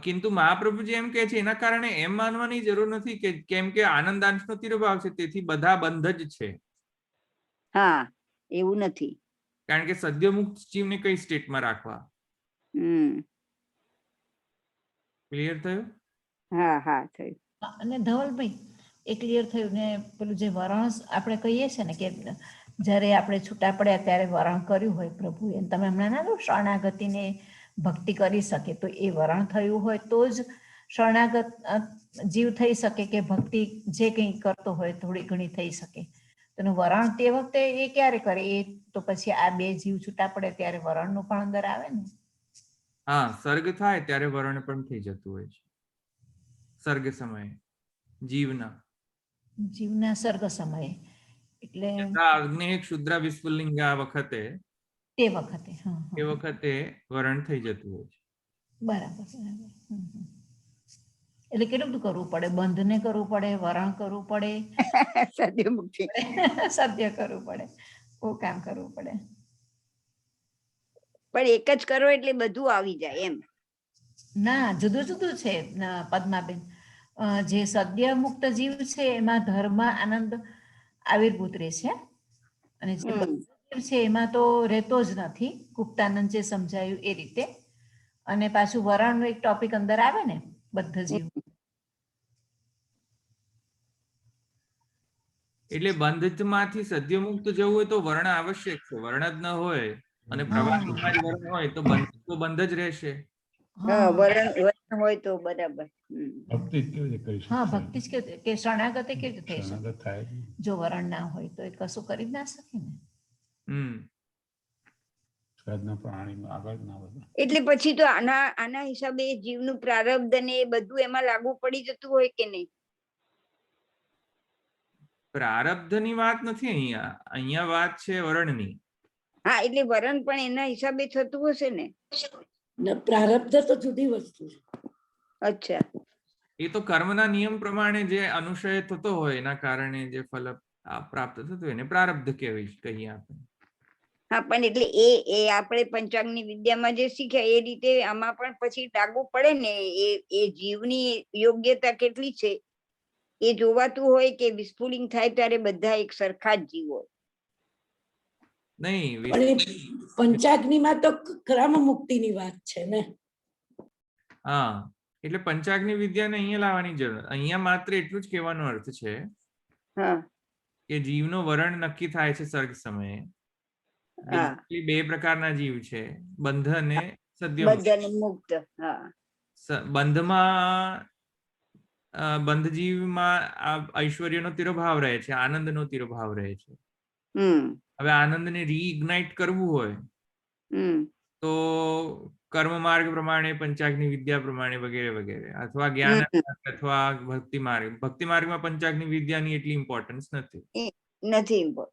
[SPEAKER 1] કિંતુ મહાપ્રભુજી એમ કે છે એના કારણે એમ માનવાની જરૂર નથી કે કેમ કે આનંદાંશનો તિરોભાવ છે તેથી બધા બંધ જ છે.
[SPEAKER 5] હા, એવું નથી.
[SPEAKER 1] કારણ કે સદ્યમુક્ત જીવને કઈ સ્ટેટમાં રાખવા. ક્લિયર થયું?
[SPEAKER 5] હા હા થયું.
[SPEAKER 3] અને ધવલભાઈ એ ક્લિયર થયું ને પેલું જે વરણ આપણે કહીએ છીએ ને કે જ્યારે આપણે છૂટા પડ્યા ત્યારે વરણ કર્યું હોય પ્રભુએ, તમે હમણાં ના શરણાગતિને ભક્તિ કરી શકે, તો એ વરણ થયું હોય તો જ શરણાગત જીવ થઈ શકે કે ભક્તિ જે કંઈ કરતો હોય થોડી ઘણી થઈ શકે. તેનું વરણ તે વખતે એ ક્યારે કરે? એ તો પછી આ બે જીવ છૂટા પડે ત્યારે વરણનું પણ અંદર આવે ને.
[SPEAKER 1] હા, સર્ગ થાય ત્યારે વરણ પણ થઈ જતું હોય છે. સર્ગ સમયે જીવના
[SPEAKER 3] સર્ગ સમયે એટલે
[SPEAKER 1] અગ્નિ ક્ષુદ્ર વિસ્ફુલિંગા વખતે
[SPEAKER 3] તે વખતે
[SPEAKER 1] એ વખતે વરણ થઈ જતું હોય છે.
[SPEAKER 3] બરાબર બરાબર. એટલે કેટલું બધું કરવું પડે, બંધને કરવું પડે, વરણ કરવું પડે,
[SPEAKER 5] સદ્યમુક્તિ
[SPEAKER 3] સત્ય કરવું પડે, બહુ કામ કરવું પડે.
[SPEAKER 5] પણ એક જ કરો એટલે બધું આવી જાય એમ
[SPEAKER 3] ના, જુદું જુદું છે પદ્માબેન. જે સદ્ય મુક્ત જીવ છે એમાં ધર્મ આનંદ આવિર્ભૂત રહે છે અને જે બંધ જીવ છે એમાં તો રહેતો જ નથી, ગુપ્તાનંદ જે સમજાયું એ રીતે. અને પાછું વરણનું એક ટોપિક અંદર આવે ને બદ્ધ જીવ.
[SPEAKER 1] એટલે બંધમાંથી સદ્યમુક્ત જવું હોય તો વર્ણ આવશ્યક છે. વર્ણ જ ન હોય અને પ્રવાસમાં જ વર્ણ હોય તો બંધ જ રહેશે.
[SPEAKER 5] વરણ હોય તો બરાબર.
[SPEAKER 2] ભક્તિ જ કેવી રીતે કરી
[SPEAKER 3] હા,
[SPEAKER 2] શકશે?
[SPEAKER 3] ભક્તિ જ કે શરણાગતિ કેવી રીતે થઈ શકે
[SPEAKER 2] શરણાગત થાય જ નહીં.
[SPEAKER 3] જો વરણ ના હોય તો? એ કશું કરી જ ના શકે ને.
[SPEAKER 2] સહજના પ્રાણીમાં આગળ જ ના વધે.
[SPEAKER 5] એટલે પછી તો આના હિસાબે જીવનું પ્રારબ્ધ ને એ બધું એમાં લાગુ પડી જતું હોય કે નહીં?
[SPEAKER 1] પ્રારબ્ધની વાત નથી અહીંયા. અહીંયા વાત છે વર્ણની.
[SPEAKER 5] હા, એટલે વરણ પણ એના હિસાબે થતું હશે ને.
[SPEAKER 4] પ્રારબ્ધ તો જુદી વસ્તુ છે.
[SPEAKER 5] અચ્છા.
[SPEAKER 1] એ તો કર્મના નિયમ પ્રમાણે જે અનુશય થતો હોય એના કારણે જે ફલ પ્રાપ્ત થતું હોય એને પ્રારબ્ધ કહીએ આપણે.
[SPEAKER 5] હા, પણ એટલે એ આપણે પંચાંગની વિદ્યામાં જે શીખ્યા એ રીતે આમાં પણ પછી લાગુ પડે ને. એ જીવની યોગ્યતા કેટલી છે એ જોવાતું હોય કે વિસ્ફુલિંગ થાય ત્યારે બધા એક સરખા જ જીવ હોય?
[SPEAKER 1] નહીં,
[SPEAKER 4] પંચાગ્નિમાં તો ક્રમ મુક્તિની વાત છે ને.
[SPEAKER 1] હા, એટલે પંચાગ્નિ વિદ્યાને અહીંયા લાવવાની જરૂર. અહીંયા માત્ર એટલું જ કહેવાનો અર્થ છે કે જીવનો વરણ નક્કી થાય છે સર્ગ સમયે. બે પ્રકારના જીવ છે, બંધ અને
[SPEAKER 5] સદ્યમુક્ત.
[SPEAKER 1] બંધ જીવમાં ઐશ્વર્યનો તિરોભાવ રહે છે, આનંદનો તિરોભાવ રહે છે. હવે આનંદને રીઇગ્નાઇટ કરવું હોય તો કર્મ માર્ગ પ્રમાણે, પંચાગ્નિ વિદ્યા પ્રમાણે વગેરે વગેરે, અથવા જ્ઞાન અથવા ભક્તિ માર્ગમાં પંચાગ્નિ વિદ્યાની એટલી ઇમ્પોર્ટન્સ નથી.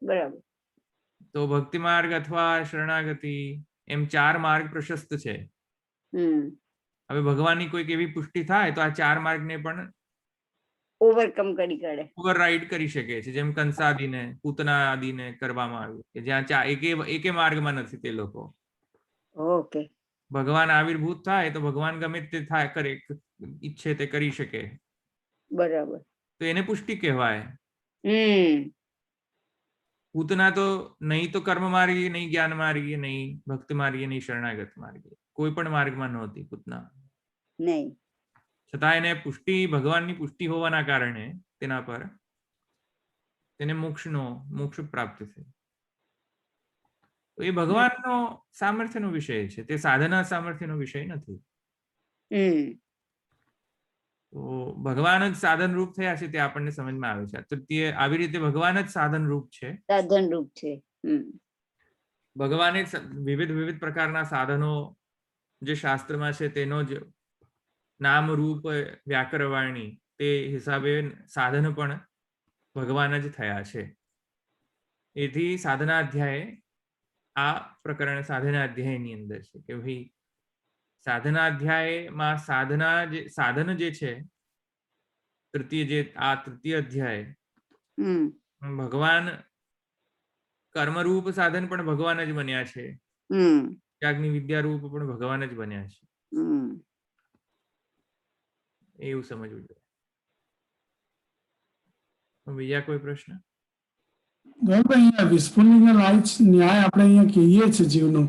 [SPEAKER 5] બરાબર.
[SPEAKER 1] તો ભક્તિ માર્ગ અથવા શરણાગતિ એમ 4 માર્ગ પ્રશસ્ત છે. હવે ભગવાનની કોઈક એવી પુષ્ટિ થાય તો આ 4 માર્ગને પણ ઓવરરાઈડ કરી શકે છે. જેમ કંસાદીને, પૂતના આદિને કરવામાં આવ્યું કે જ્યાં એકે માર્ગમાં નથી તે લોકો.
[SPEAKER 5] ઓકે.
[SPEAKER 1] ભગવાન આવિર્ભૂત થાય તો ભગવાન ગમે તે થાય કરે, ઈચ્છે તે કરી શકે.
[SPEAKER 5] બરાબર.
[SPEAKER 1] તો એને પુષ્ટિ કહેવાય. પૂતના તો નહીં તો કર્મ માર્ગી, નહીં જ્ઞાન માર્ગી, નહીં ભક્તિ માર્ગી, નહીં શરણાગત માર્ગી, કોઈ પણ માર્ગમાં નહોતી પૂતના.
[SPEAKER 5] નહીં.
[SPEAKER 1] છતાં એને પુષ્ટિ, ભગવાનની પુષ્ટિ હોવાના કારણે તેના પર તેને મોક્ષ પ્રાપ્ત થયો. તો એ ભગવાનનો સામર્થ્યનો વિષય છે, તે સાધના સામર્થ્યનો વિષય નથી. તો ભગવાન જ સાધન રૂપ થયા છે તે આપણને સમજમાં આવે છે. તૃતીય આવી રીતે ભગવાન જ સાધન રૂપ છે.
[SPEAKER 5] સાધન રૂપ છે.
[SPEAKER 1] ભગવાને વિવિધ પ્રકારના સાધનો જે શાસ્ત્રમાં છે તેનો જ નામ રૂપ વ્યાકરવાણી તે હિસાબે સાધન પણ ભગવાન જ થયા છે. એથી સાધનાધ્યાય આ પ્રકરણ સાધનાધ્યાયની અંદર છે કે ભાઈ સાધનાધ્યાયમાં સાધન જે છે તૃતીય અધ્યાય ભગવાન કર્મરૂપ સાધન પણ ભગવાન જ બન્યા છે. યાજ્ઞ વિદ્યા રૂપ પણ ભગવાન જ બન્યા છે. એવું સમજવું જોઈએ. બીજા કોઈ પ્રશ્ન?
[SPEAKER 6] અહીંયા વિસ્ફુલિંગ ન્યાય આપણે અહીંયા કહીએ છીએ જીવનો,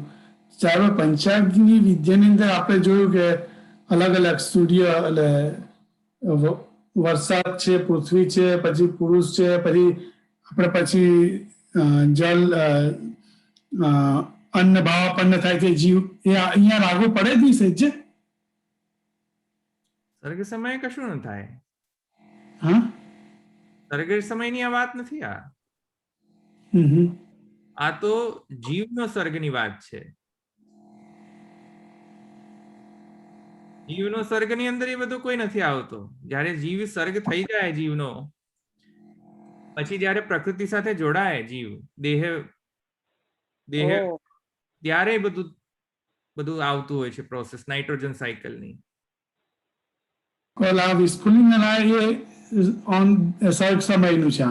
[SPEAKER 6] ચાલો પંચાગ્નિ વિદ્યાની અંદર આપણે જોયું કે અલગ અલગ સૂર્ય એટલે વરસાદ છે, પૃથ્વી છે, પછી પુરુષ છે, પછી જલ અન્ન ભાવાપન્ન થાય છે જીવ, એ અહીંયા લાગુ પડે જ નહીં સહેજે.
[SPEAKER 1] સર્ગ સમયે કશું ન થાય.
[SPEAKER 6] હા,
[SPEAKER 1] સર્ગ સમયની આ વાત નથી. આ તો જીવનો સર્ગની વાત છે. જીવનો સર્ગની અંદર એ બધું કોઈ નથી આવતો. જ્યારે જીવ સર્ગ થઈ જાય જીવનો, પછી જ્યારે પ્રકૃતિ સાથે જોડાય જીવ દેહ ત્યારે બધું આવતું હોય છે પ્રોસેસ નાઇટ્રોજન સાયકલની.
[SPEAKER 6] આ વિસ્ફુલિંગ સર્ગ સમયનું છે.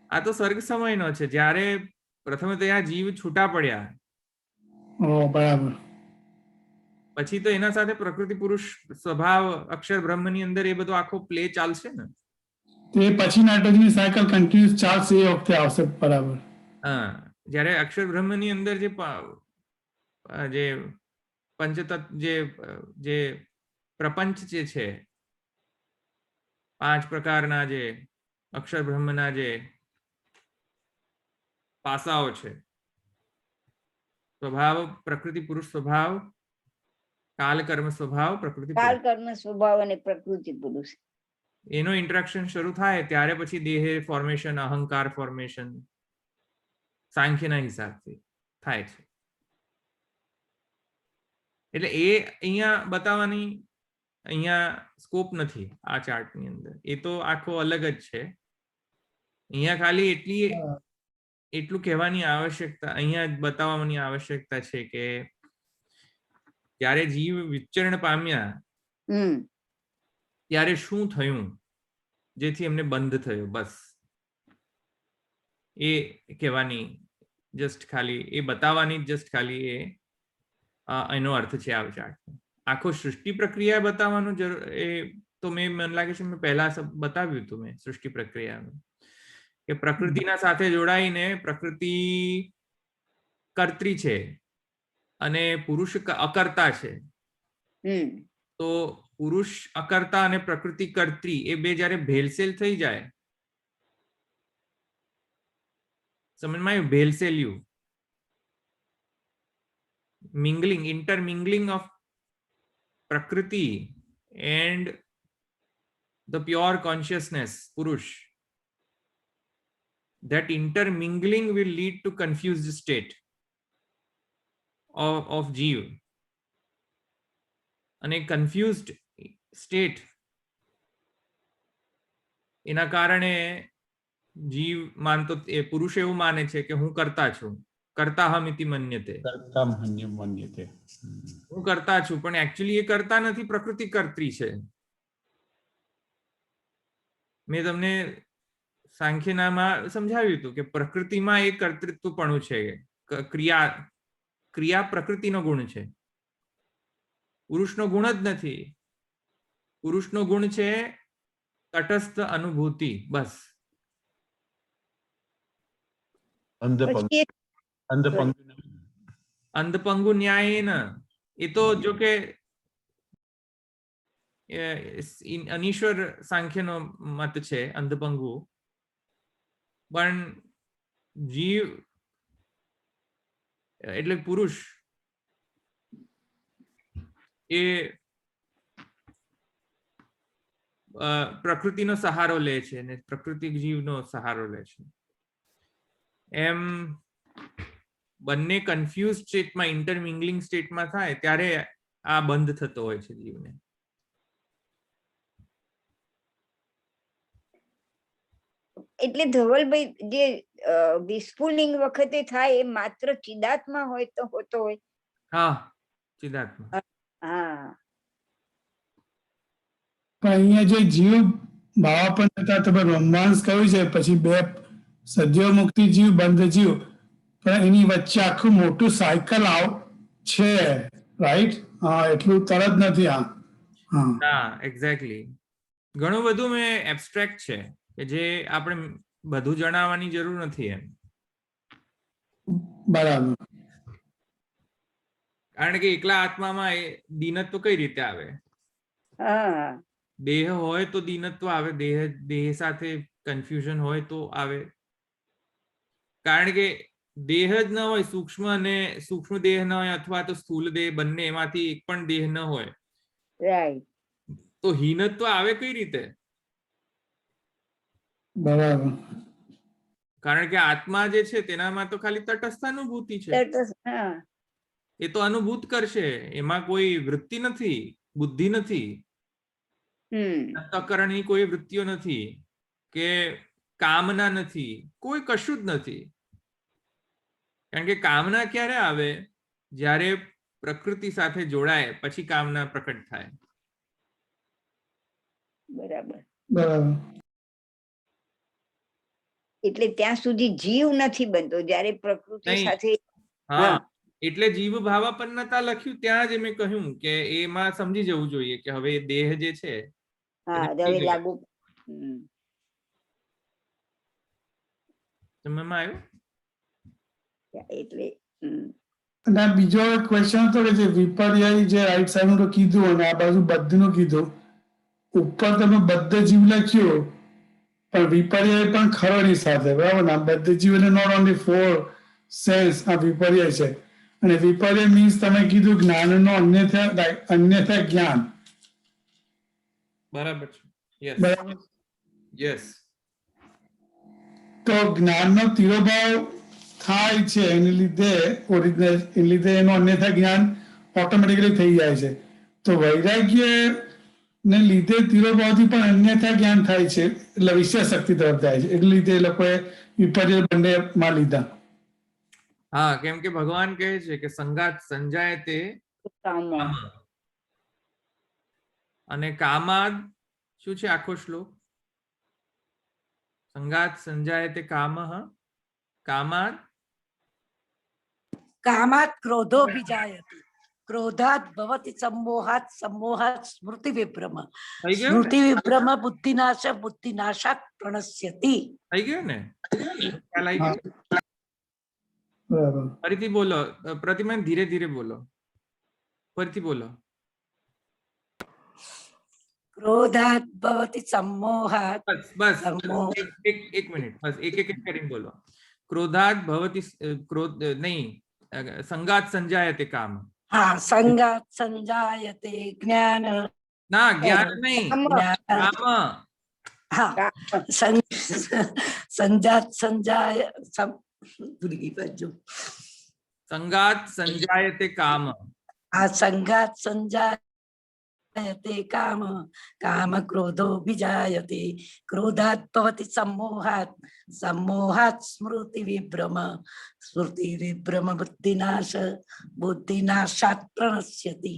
[SPEAKER 1] આ તો સર્ગ સમયનો છે. જ્યારે પ્રથમે તો આ જીવ છૂટા પડ્યા,
[SPEAKER 6] બરાબર,
[SPEAKER 1] પછી તો એના સાથે પ્રકૃતિ પુરુષ સ્વભાવ અક્ષર બ્રહ્મની અંદર એ બધો આખો પ્લે ચાલશે ને.
[SPEAKER 6] તે પછી નાઇટ્રોજનની સાયકલ કન્ટિન્યુઅસ ચાલશે એ વખતે આવશે. બરાબર.
[SPEAKER 1] હા, જ્યારે અક્ષર બ્રહ્મની અંદર જે પંચતત્વ જે પ્રપંચ જે છે, 5 પ્રકારના જે અક્ષર બ્રહ્મના જે પાસાઓ છે, સ્વભાવ પ્રકૃતિ પુરુષ સ્વભાવ, કાલ કર્મ સ્વભાવ, પ્રકૃતિ
[SPEAKER 5] કાલ કર્મ સ્વભાવ અને પ્રકૃતિ પુરુષ,
[SPEAKER 1] એનો ઇન્ટરેક્શન શરૂ થાય ત્યારે પછી દેહ ફોર્મેશન, અહંકાર ફોર્મેશન સાંખ્યના હિસાબથી થાય છે. એટલે એ અહીંયા બતાવવાની અહીંયા સ્કોપ નથી આ ચાર્ટની અંદર. એ તો આખો અલગ જ છે. અહીંયા ખાલી એટલું કહેવાની આવશ્યકતા, અહીંયા બતાવવાની આવશ્યકતા છે કે જ્યારે જીવ વિચરણ પામ્યા ત્યારે શું થયું જેથી એમને બંધ થયો. બસ એ કહેવાની જસ્ટ ખાલી એ બતાવવાની જસ્ટ ખાલી એનો અર્થ છે આ ચાર્ટ. આખો સૃષ્ટિ પ્રક્રિયા બતાવવાનું એ તો મને લાગે છે મેં પહેલા બતાવ્યું હતું મેં સૃષ્ટિ પ્રક્રિયાનું, કે પ્રકૃતિના સાથે જોડાઈને પ્રકૃતિ કર્ત્રી છે અને પુરુષ અકર્તા છે. તો પુરુષ અકર્તા અને પ્રકૃતિ કર્ત્રી એ બે જયારે ભેલસેલ થઈ જાય, સમજમાં આવ્યું? ભેલસેલ્યું, mingling, intermingling of Prakriti and the pure consciousness, Purush. That intermingling will lead to confused state of Jeev. And a confused state એના કારણે જીવ માનતો પુરુષ એવું માને છે કે હું કરતા છું, કર્તાહમિતિ મન્યતે, હું કરતા છું, પણ એકચ્યુઅલી એ કરતા નથી, પ્રકૃતિ કર્ત્રી છે. મેં તમને સાંખ્યનામાં સમજાવ્યું હતું કે પ્રકૃતિમાં એ કર્તૃત્વપણું છે, ક્રિયા પ્રકૃતિનો ગુણ છે, પુરુષનો ગુણ જ નથી. પુરુષનો ગુણ છે તટસ્થ અનુભૂતિ, બસ. અંધપંગુ ન્યાય એ તો જો કે અનીશ્વર સાંખ્યનો મત છે અંધપંગુ, પણ જીવ એટલે પુરુષ એ પ્રકૃતિનો સહારો લે છે અને પ્રકૃતિ જીવનો સહારો લે છે. એમ બંને કન્ફ્યુઝ સ્ટેટમાં, ઇન્ટરમિંગલિંગ સ્ટેટમાં થાય ત્યારે આ બંધ થતો હોય છે જીવને.
[SPEAKER 5] એટલે ધવલભાઈ જે વિસ્ફુલિંગ વખતે થાય એ માત્ર ચિદાત્મા હોય તો હોતો હોય.
[SPEAKER 1] હા, ચિદાત્મા.
[SPEAKER 5] હા,
[SPEAKER 6] પણ અહીંયા જે જીવ ભાવાપન હતા તમે બ્રહ્માંસ કહ્યું છે, પછી 2 સદ્યો મુક્તિ જીવ બંધ જીવ, પણ એની વચ્ચે આખું મોટું સાયકલ છે, રાઈટ? હા, એટલું તરત નથી. હા,
[SPEAKER 1] હા, એક્ઝેક્ટલી. ઘણું બધું મેં એબ્સ્ટ્રેક્ટ છે કે જે આપણે બધું જણાવવાની જરૂર નથી એમ.
[SPEAKER 6] બરાબર.
[SPEAKER 1] કારણ કે એકલા આત્મામાં એ દીનત્વ કઈ રીતે આવે?
[SPEAKER 5] હા,
[SPEAKER 1] દેહ હોય તો દીનત્વ આવે, દેહ સાથે કન્ફ્યુઝન હોય તો આવે. કારણ કે દેહ જ ન હોય, સૂક્ષ્મ અને સૂક્ષ્મ દેહ ન હોય, અથવા તો સ્થૂલ દેહ, બંને એમાંથી એક પણ દેહ ન હોય,
[SPEAKER 5] રાઈટ.
[SPEAKER 1] તો હીનત્વ આવે કઈ રીતે?
[SPEAKER 6] બરાબર.
[SPEAKER 1] કારણ કે આત્મા જે છે તેનામાં તો ખાલી તટસ્થ અનુભૂતિ છે.
[SPEAKER 5] હા,
[SPEAKER 1] એ તો અનુભૂત કરશે, એમાં કોઈ વૃત્તિ નથી, બુદ્ધિ નથી, અંતઃકરણની કોઈ વૃત્તિઓ નથી, કે કામના નથી, કોઈ કશું જ નથી. કારણ કે કામના ક્યારે આવે? જ્યારે પ્રકૃતિ સાથે જોડાય પછી કામના પ્રકટ થાય.
[SPEAKER 5] બરાબર.
[SPEAKER 6] બરાબર.
[SPEAKER 5] એટલે ત્યાં સુધી જીવ નથી બનતો જ્યારે પ્રકૃતિ
[SPEAKER 1] નહીં.
[SPEAKER 5] સાથે.
[SPEAKER 1] હા, એટલે જીવ ભાવાપન્નતા લખ્યું ત્યાં જ મેં કહ્યું કે એમાં સમજી જવું જોઈએ કે હવે દેહ જે છે
[SPEAKER 5] હા,
[SPEAKER 1] એને
[SPEAKER 5] હવે
[SPEAKER 1] કઈ જગ્યાએ
[SPEAKER 5] લાગુ.
[SPEAKER 1] સમજમાં આવ્યું?
[SPEAKER 5] એટલે
[SPEAKER 6] અને આ બીજો ક્વેશ્ચન હતો કે જે વિપર્યાય જે રાઈટ સાઈડ નું કીધું અને આ બાજુ બધનું કીધું, ઉપર તમે બધે જીવ લખ્યું પણ વિપર્યાય પણ ખરો એની સાથે, બરાબર ને? બધે જીવ એટલે નોટ ઓનલી 4 સેન્સ, આ વિપર્યાય છે. અને વિપર્યાય મીન્સ તમે કીધું જ્ઞાનનો અન્યથા જ્ઞાન.
[SPEAKER 1] બરાબર છે. યસ,
[SPEAKER 6] બરાબર.
[SPEAKER 1] યસ.
[SPEAKER 6] તો જ્ઞાનનો તિરોભાવ થાય છે એને લીધે ઓરિજિનલ, એને લીધે એનું અન્યથા જ્ઞાન ઓટોમેટિકલી થઈ જાય છે. તો વૈરાગ્ય ને લીધે તિરોભાવથી પણ અન્યથા જ્ઞાન થાય છે, એટલે વિશેષ શક્તિ તરફ જાય છે. એટલે લીધે એ લોકોએ વિપર્ય બંને માં લીધા.
[SPEAKER 1] હા, કેમ કે ભગવાન કહે છે કે સંગાત સંજાય તે
[SPEAKER 5] કામ.
[SPEAKER 1] કામ. અને કામાદ શું છે આખો શ્લોક? સંગાત સંજાય તે કામ, કામાદ
[SPEAKER 4] કામાત ક્રોધો વિજાયતે, ક્રોધાત ભવતિ सम्मोहात, सम्मोहात स्मृति विभ्रम,
[SPEAKER 1] થઈ ગયું ને?
[SPEAKER 4] स्मृति विभ्रम बुद्धिनाश, बुद्धिनाशात् प्रणश्यति.
[SPEAKER 1] થઈ ગયું ને? ખ્યાલ આવી
[SPEAKER 6] હા,
[SPEAKER 1] ગયો?
[SPEAKER 6] બરાબર.
[SPEAKER 1] ફરીથી બોલો પ્રતિમા, ધીરે ધીરે બોલો, ફરીથી બોલો.
[SPEAKER 4] क्रोधात भवति सम्मोहात,
[SPEAKER 1] બસ બસ
[SPEAKER 4] सम्मोह.
[SPEAKER 1] એક મિનિટ, બસ એક કરીને બોલો. ક્રોધાત ભવતિ, ક્રોધ નહીં, સંગાત સંજાયતે કામ.
[SPEAKER 4] हाँ, संगात संजायते ज्ञान.
[SPEAKER 1] ના, જ્ઞાન નહીં,
[SPEAKER 4] ज्ञान.
[SPEAKER 1] કામ.
[SPEAKER 4] हाँ, संजात संजाय भूल बाजू.
[SPEAKER 1] સંગાત સંજાયતે કામ.
[SPEAKER 4] हाँ, संगात संजायते काम, काम क्रोधो विजायते, क्रोधात् भवति सम्मोहात्, सम्मोहात् स्मृति विभ्रम, स्मृति विभ्रम बुद्धिनाश, बुद्धिनाशात् प्रणश्यति.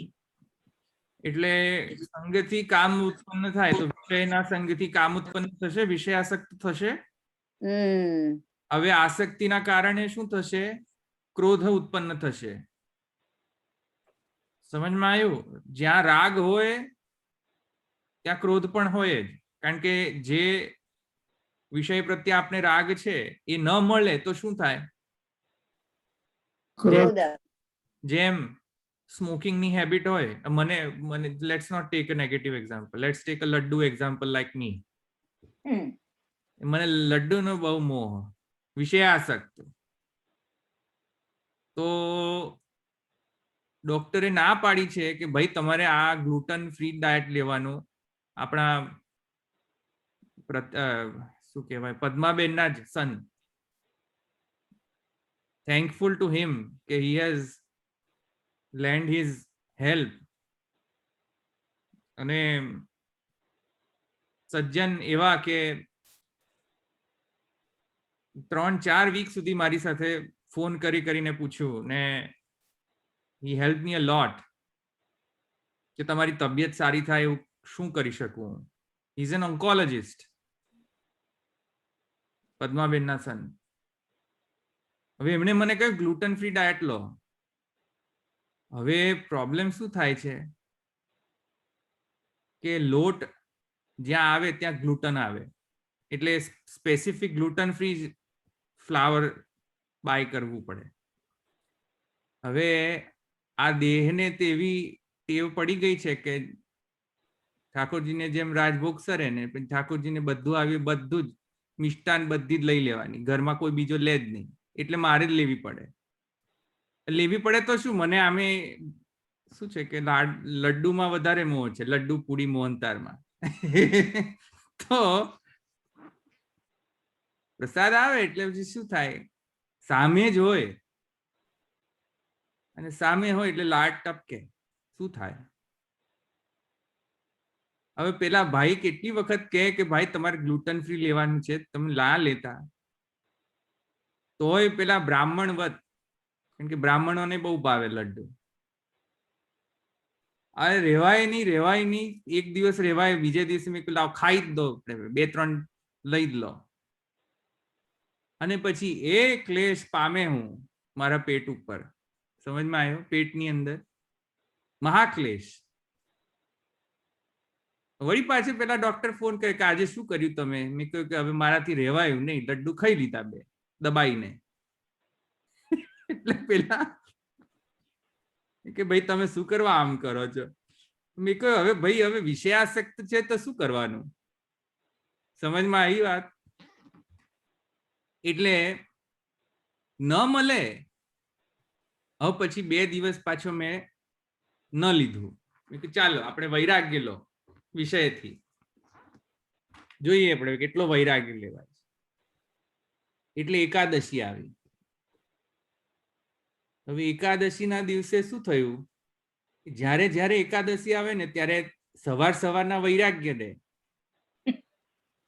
[SPEAKER 1] એટલે સંગથી કામ ઉત્પન્ન થાય તો વિષયના સંગથી કામ ઉત્પન્ન થશે, વિષય આસક્ત થશે. હવે આસક્તિના કારણે શું થશે? ક્રોધ ઉત્પન્ન થશે. સમજમાં આવ્યું? જ્યાં રાગ હોય ત્યાં ક્રોધ પણ હોય જ, કારણ કે જે વિષય પ્રત્યે આપણે રાગ છે એ ન મળે તો શું થાય? જેમ સ્મોકિંગ ની હેબિટ હોય, મને let's not take a negative example, let's take a laddu example like me. મને લડ્ડુ નો બહુ મોહ, વિષયાસક્ત. તો ડોક્ટરે ના પાડી છે કે ભાઈ તમારે આ ગ્લુટન ફ્રી ડાયટ લેવાનું. આપણા શું કહેવાય, પદ્માબેનના જ સન, thankful to him કે he has lent his help અને સજ્જન એવા કે 3-4 વીક સુધી મારી સાથે ફોન કરીને પૂછ્યું ને he helped me a lot કે તમારી તબિયત સારી થાય એવું શું કરી શકું. he is an oncologist, પદ્માબેનના સન. હવે એમણે મને કહ્યું ગ્લુટન ફ્રી ડાયટ લો. હવે પ્રોબ્લેમ શું થાય છે કે લોટ જ્યાં આવે ત્યાં ગ્લુટન આવે, એટલે specific gluten free flour buy કરવું પડે. હવે આ દેહને તેવી ટેવ પડી ગઈ છે કે ઠાકોરજીને જેમ રાજભોગ સરે ને પછી ઠાકોરજીને બધું આવ્યું, બધું જ મિષ્ટાન બધી જ લઈ લેવાની, ઘરમાં કોઈ બીજો લે જ નહીં, એટલે મારે જ લેવી પડે. લેવી પડે તો શું, મને આમે શું છે કે લડ્ડુમાં વધારે મોહ છે, લડ્ડુ પૂડી મોહનતારમાં. તો પ્રસાદ આવે એટલે પછી શું થાય, સામે જ હોય અને સામે હોય એટલે લાડ ટપકે, શું થાય. હવે પેલા ભાઈ કેટલી વખત કહે કે ભાઈ તમારે ગ્લુટન ફ્રી લેવાનું છે, તમે ના લેતા, તોય પેલા બ્રાહ્મણ વત, કેમ કે બ્રાહ્મણોને બહુ ભાવે લડ્ડુ. અરે રેવાય નહીં, એક દિવસ રેવાય, બીજે દિવસે મેં કહ્યું લાવ ખાઈ જ દો, 2-3 લઈ જ લો. અને પછી એ ક્લેશ પામે હું મારા પેટ ઉપર, સમજમાં આવ્યો, પેટની અંદર મહાક્લેશ. વળી પાછું પેલા ડોક્ટર ફોન કરે કે આજે શું કર્યું તમે? મેં કહ્યું કે હવે મારાથી રહેવાયું નહીં, લડ્ડુ ખાઈ લીધા 2 દબાઈને. એટલે પેલા કે ભાઈ તમે શું કરવા આમ કરો છો? મેં કહ્યું હવે ભાઈ હવે વિષયાસક્ત છે તો શું કરવાનું, સમજમાં આવી વાત. એટલે ન મળે. હવે પછી 2 દિવસ પાછો મેં ન લીધું. મેં કીધું ચાલો આપણે વૈરાગ્ય લો વિષયથી, જોઈએ આપણે કેટલો વૈરાગ્ય લેવાય છે. એટલે એકાદશી આવી. હવે એકાદશીના દિવસે શું થયું, જ્યારે એકાદશી આવે ને ત્યારે સવારના વૈરાગ્ય દે,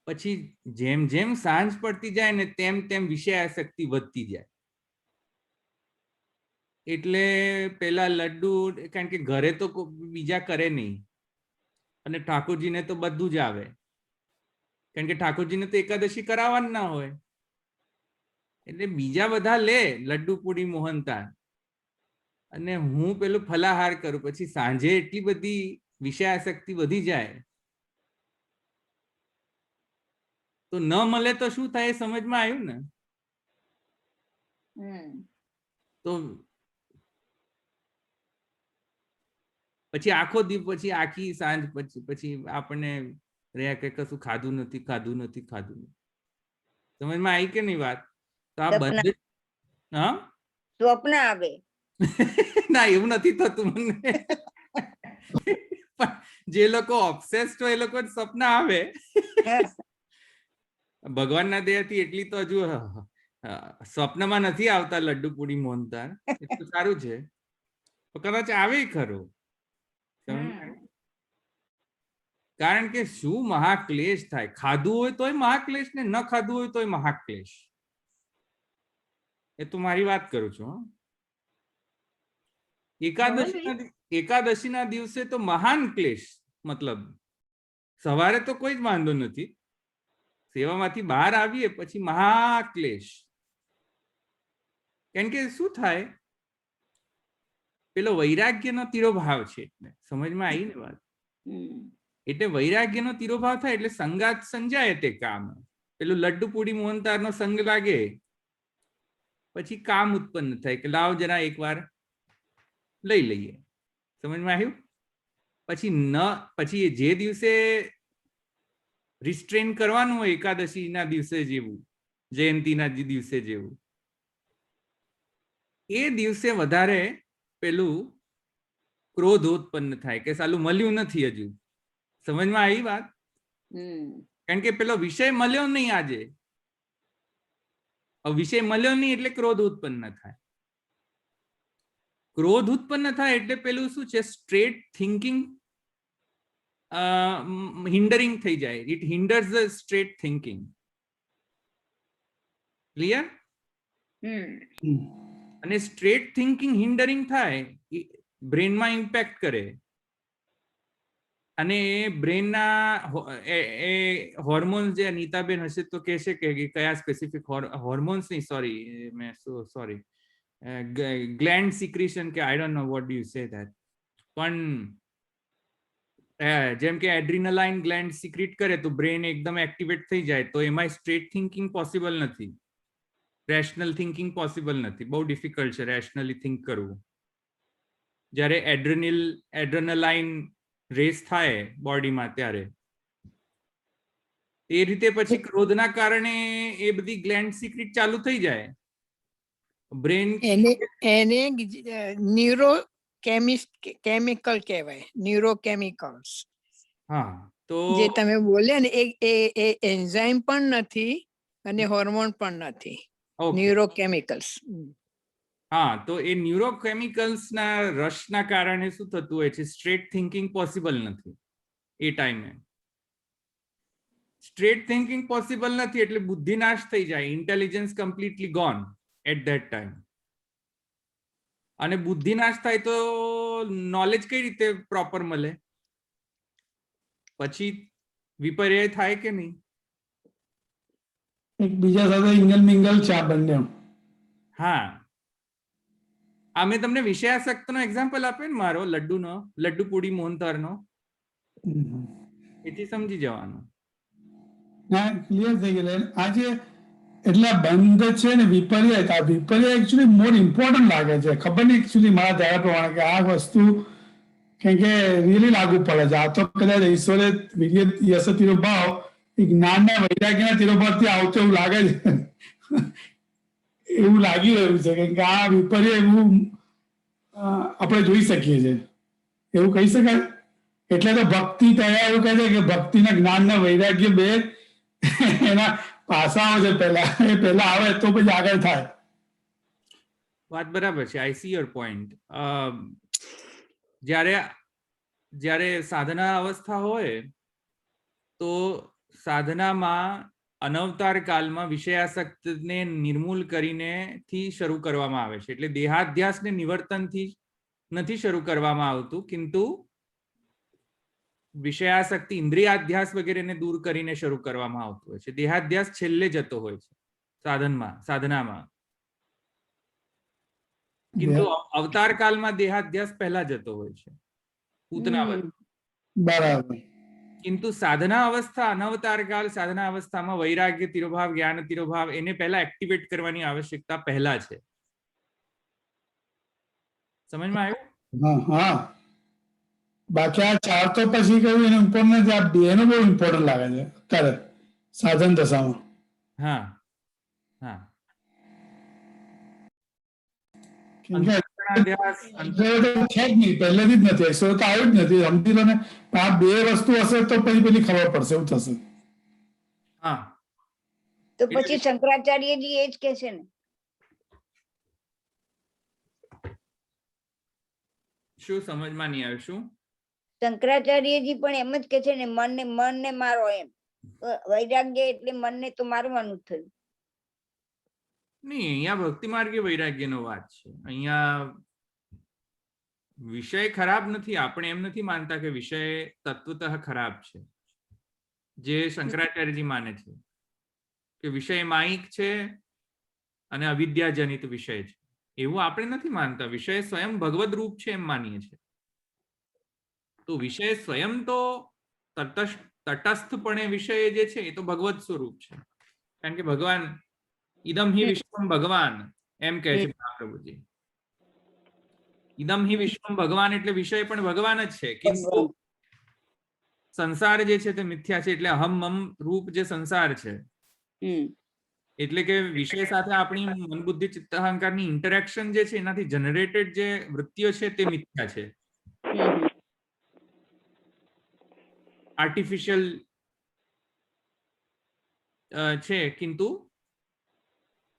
[SPEAKER 1] પછી જેમ જેમ સાંજ પડતી જાય ને તેમ તેમ વિષયાસક્તિ વધતી જાય. એટલે પેલા લડ્ડુ, કારણ કે ઘરે તો બીજા કરે નહીં અને ઠાકોરજીને તો બધું જ આવે, કારણ કે ઠાકોરજીને તો એકાદશી કરાવવાનું ના હોય, એટલે બીજા બધા લે લડ્ડુ પૂડી મોહનતાળ, અને હું પેલું ફલાહાર કરું. પછી સાંજે એટલી બધી વિષયાસક્તિ વધી જાય તો ન મળે તો શું થાય સમજમાં આવ્યું ને. તો પછી આખો દિવસ, પછી આખી સાંજ પછી આપણને રહ્યા કે કશું ખાધું નથી. સમજમાં આવી કે નહીં વાત? તો આ બંધ. હા,
[SPEAKER 5] સ્વપ્ન આવે.
[SPEAKER 1] ના એવું નથી થતું મને. જે લોકો ઓબ્સેસ્ડ હોય એ લોકો સપના આવે. ભગવાનના દયાથી એટલી તો હજુ સ્વપ્નમાં નથી આવતા લડ્ડુ પૂડી મોહનતાળ, એટલું સારું છે. કદાચ આવે ખરું, કારણ કે શું મહાક્લેશ થાય. ખાધું હોય તોય મહાક્લેશ ને ન ખાધું હોય તોય મહાક્લેશ. એ તો મારી વાત કરું છું. એકાદશીના દિવસે તો મહાન ક્લેશ, મતલબ સવારે તો કોઈ જ વાંધો નથી, સેવામાંથી બહાર આવીએ પછી મહાક્લેશ. કેમ કે શું થાય, પેલો વૈરાગ્યનો તિરોભાવ છે, એટલે સમજમાં આવી ને વાત. એટલે વૈરાગ્યનો તિરોભાવ થાય એટલે સંગાત સંજાય તે કામ. પેલું લડ્ડુ પૂડી મોહનતાળનો સંગ લાગે પછી કામ ઉત્પન્ન થાય કે લાવ જરા એકવાર લઈ લઈએ. સમજમાં આવ્યું? પછી જે દિવસે રિસ્ટ્રેન કરવાનું હોય એકાદશીના દિવસે જેવું, જયંતીના દિવસે જેવું, એ દિવસે વધારે પેલું ક્રોધ ઉત્પન્ન થાય કે સાલું મળ્યું નથી હજુ. સમજમાં આવી વાત? કારણ કે પેલો વિષય મળ્યો નહીં આજે. વિષય મળ્યો નહીં એટલે ક્રોધ ઉત્પન્ન થાય. ક્રોધ ઉત્પન્ન થાય એટલે પેલું શું છે, સ્ટ્રેટ થિંકિંગ હિન્ડરિંગ થઈ જાય. It hinders the straight thinking. Clear? અને સ્ટ્રેટ થિંકિંગ હિન્ડરિંગ થાય, બ્રેનમાં ઇમ્પેક્ટ કરે અને બ્રેનના હોર્મોન્સ જે અનિતાબેન હશે તો કહેશે કે કયા સ્પેસિફિક હોર્મોન્સ નહીં, સોરી મેં સોરી ગ્લેન્ડ સિક્રેશન કે I don't know what do you say that, પણ જેમ કે એડ્રીનલાઇન ગ્લેન્ડ સિક્રેટ કરે તો બ્રેન એકદમ એક્ટિવેટ થઈ જાય, તો એમાં સ્ટ્રેટ થિંકિંગ પોસિબલ નથી, રેશનલ થિંકિંગ પોસિબલ નથી, બહુ ડિફિકલ્ટ છે રેશનલી થિંક કરવું. જ્યારે એડ્રેનલાઇન રેસ થાય બોડીમાં ત્યારે એ રીતે પછી ક્રોધના કારણે એ બધી ગ્લેન્ડ સિક્રેટ ચાલુ થઈ જાય. બ્રેન
[SPEAKER 7] એને ન્યુરો કેમિકલ કહેવાય, ન્યુરોકેમિકલ્સ.
[SPEAKER 1] હા, તો
[SPEAKER 7] જે તમે બોલ્યા ને એ એન્ઝાઇમ પણ નથી અને હોર્મોન પણ નથી, ન્યુરોકેમિકલ્સ.
[SPEAKER 1] હા, તો એ ન્યુરોકેમિકલ્સના રશના કારણે શું થતું હોય છે, સ્ટ્રેટ થિંકિંગ પોસિબલ નથી. એ ટાઈમે સ્ટ્રેટ થિંકિંગ પોસિબલ નથી એટલે બુદ્ધિનાશ થઈ જાય, intelligence completely gone at that time. અને બુદ્ધિનાશ થાય તો નોલેજ કઈ રીતે પ્રોપર મળે? પછી વિપર્યય થાય કે નહીં?
[SPEAKER 6] એકબીજા સાથે ઇંગલ મિંગલ છે આ બંને.
[SPEAKER 1] હા, આ મેં તમને વિષયાસક્તનો એક્ઝામ્પલ આપ્યો ને મારો, લડ્ડુ પૂડી મોહનથાળનો, એથી સમજી જવાનું.
[SPEAKER 6] ના, ક્લિયર થઈ ગયેલું. આજે એટલે બંધ છે ને વિપર્ય, આ વિપર્ય એકચ્યુઅલી મોર ઇમ્પોર્ટન્ટ લાગે છે. ખબર નહીં એકચ્યુઅલી મારા ધારા પ્રમાણે કે આ વસ્તુ કેમ કે રિયલી લાગુ પડે છે. આ તો કદાચ ઈશ્વરે યશ તિરોભાવ જ્ઞાનના વૈરાગ્યના તિરોભાવથી આવતો એવું લાગે છે. એવું લાગી રહ્યું છે કે આ વિપર્ય એવું આપણે જોઈ શકીએ છીએ, એવું કહી શકાય. એટલે તો ભક્તિ તૈયાર એવું કહે છે કે ભક્તિના જ્ઞાનના વૈરાગ્ય બે એના પાસાઓ છે, પહેલા આવે તો પછી આગળ થાય.
[SPEAKER 1] વાત બરાબર છે. I C your point. જ્યારે સાધના અવસ્થા હોય તો સાધનામાં અનવતાર કાલમાં વિષયાસક્તને નિર્મૂલ કરીને થી શરૂ કરવામાં આવે છે. એટલે દેહાધ્યાસને નિવર્તનથી નથી શરૂ કરવામાં આવતું, કિંતુ વિષયાસક્તિ ઇન્દ્રિયાધ્યાસ વગેરેને દૂર કરીને શરૂ કરવામાં આવતું હોય છે. દેહાધ્યાસ છેલ્લે જતો હોય છે સાધનામાં, કિંતુ અવતાર કાળમાં દેહાધ્યાસ પહેલા જતો હોય છે પૂતનાવત.
[SPEAKER 6] બરાબર.
[SPEAKER 1] કિંતુ સાધના અવસ્થા, અનવતાર કાળ સાધના અવસ્થામાં વૈરાગ્ય તિરોભાવ, જ્ઞાન તિરોભાવ એને પહેલા એક્ટિવેટ કરવાની આવશ્યકતા પહેલા છે. સમજમાં આવ્યું?
[SPEAKER 6] હા હા. બાકી આ ચાર તો પછી કહ્યું એને ઇમ્પોર્ટન્ટ નથી, આ બે નો બહુ ઇમ્પોર્ટન્ટ લાગે છે અત્યારે સાધન દશામાં.
[SPEAKER 1] હા હા.
[SPEAKER 6] કેમ કે છે જ નહીં, પહેલેથી જ નથી, ઈશ્વર તો આવ્યું જ નથી. સમજી લો ને, આ બે વસ્તુ હશે તો પછી પેલી ખબર પડશે, એવું થશે.
[SPEAKER 1] હા,
[SPEAKER 5] તો પછી શંકરાચાર્યજી એ જ કે છે ને,
[SPEAKER 1] શું સમજમાં નહીં આવ્યું? શું?
[SPEAKER 5] શંકરાચાર્યજી પણ એમ જ કે છે ને, મનને મારો એમ. વૈરાગ્ય એટલે મનને તો મારવાનું જ થયું.
[SPEAKER 1] નહીં, અહીંયા ભક્તિ માર્ગે વૈરાગ્યનો વાત છે. અહીંયા વિષય ખરાબ નથી. આપણે એમ નથી માનતા કે વિષય તત્વતઃ ખરાબ છે, જે શંકરાચાર્યજી માને છે કે વિષય માયિક છે અને અવિદ્યાજનિત વિષય છે. એવું આપણે નથી માનતા. વિષય સ્વયં ભગવદ રૂપ છે એમ માનીએ છીએ. તો વિષય સ્વયં તો તટસ્થપણે વિષય જે છે એ તો ભગવત સ્વરૂપ છે. કારણ કે ભગવાન ઇદમ હિ વિશ્વમ ભગવાન એમ કહે છે મહાપ્રભુજી. ઇદમ હિ વિશ્વમ ભગવાન એટલે વિષય પણ ભગવાન જ છે, કિંતુ સંસાર જે છે તે મિથ્યા છે. એટલે અહમ મમ રૂપ જે સંસાર છે, એટલે કે વિષય સાથે આપણી મન બુદ્ધિ ચિત્ત અહંકારની ઇન્ટરેક્શન જે છે એનાથી જનરેટેડ જે વૃત્તિઓ છે તે મિથ્યા છે, આર્ટિફિશિયલ છે. કિંતુ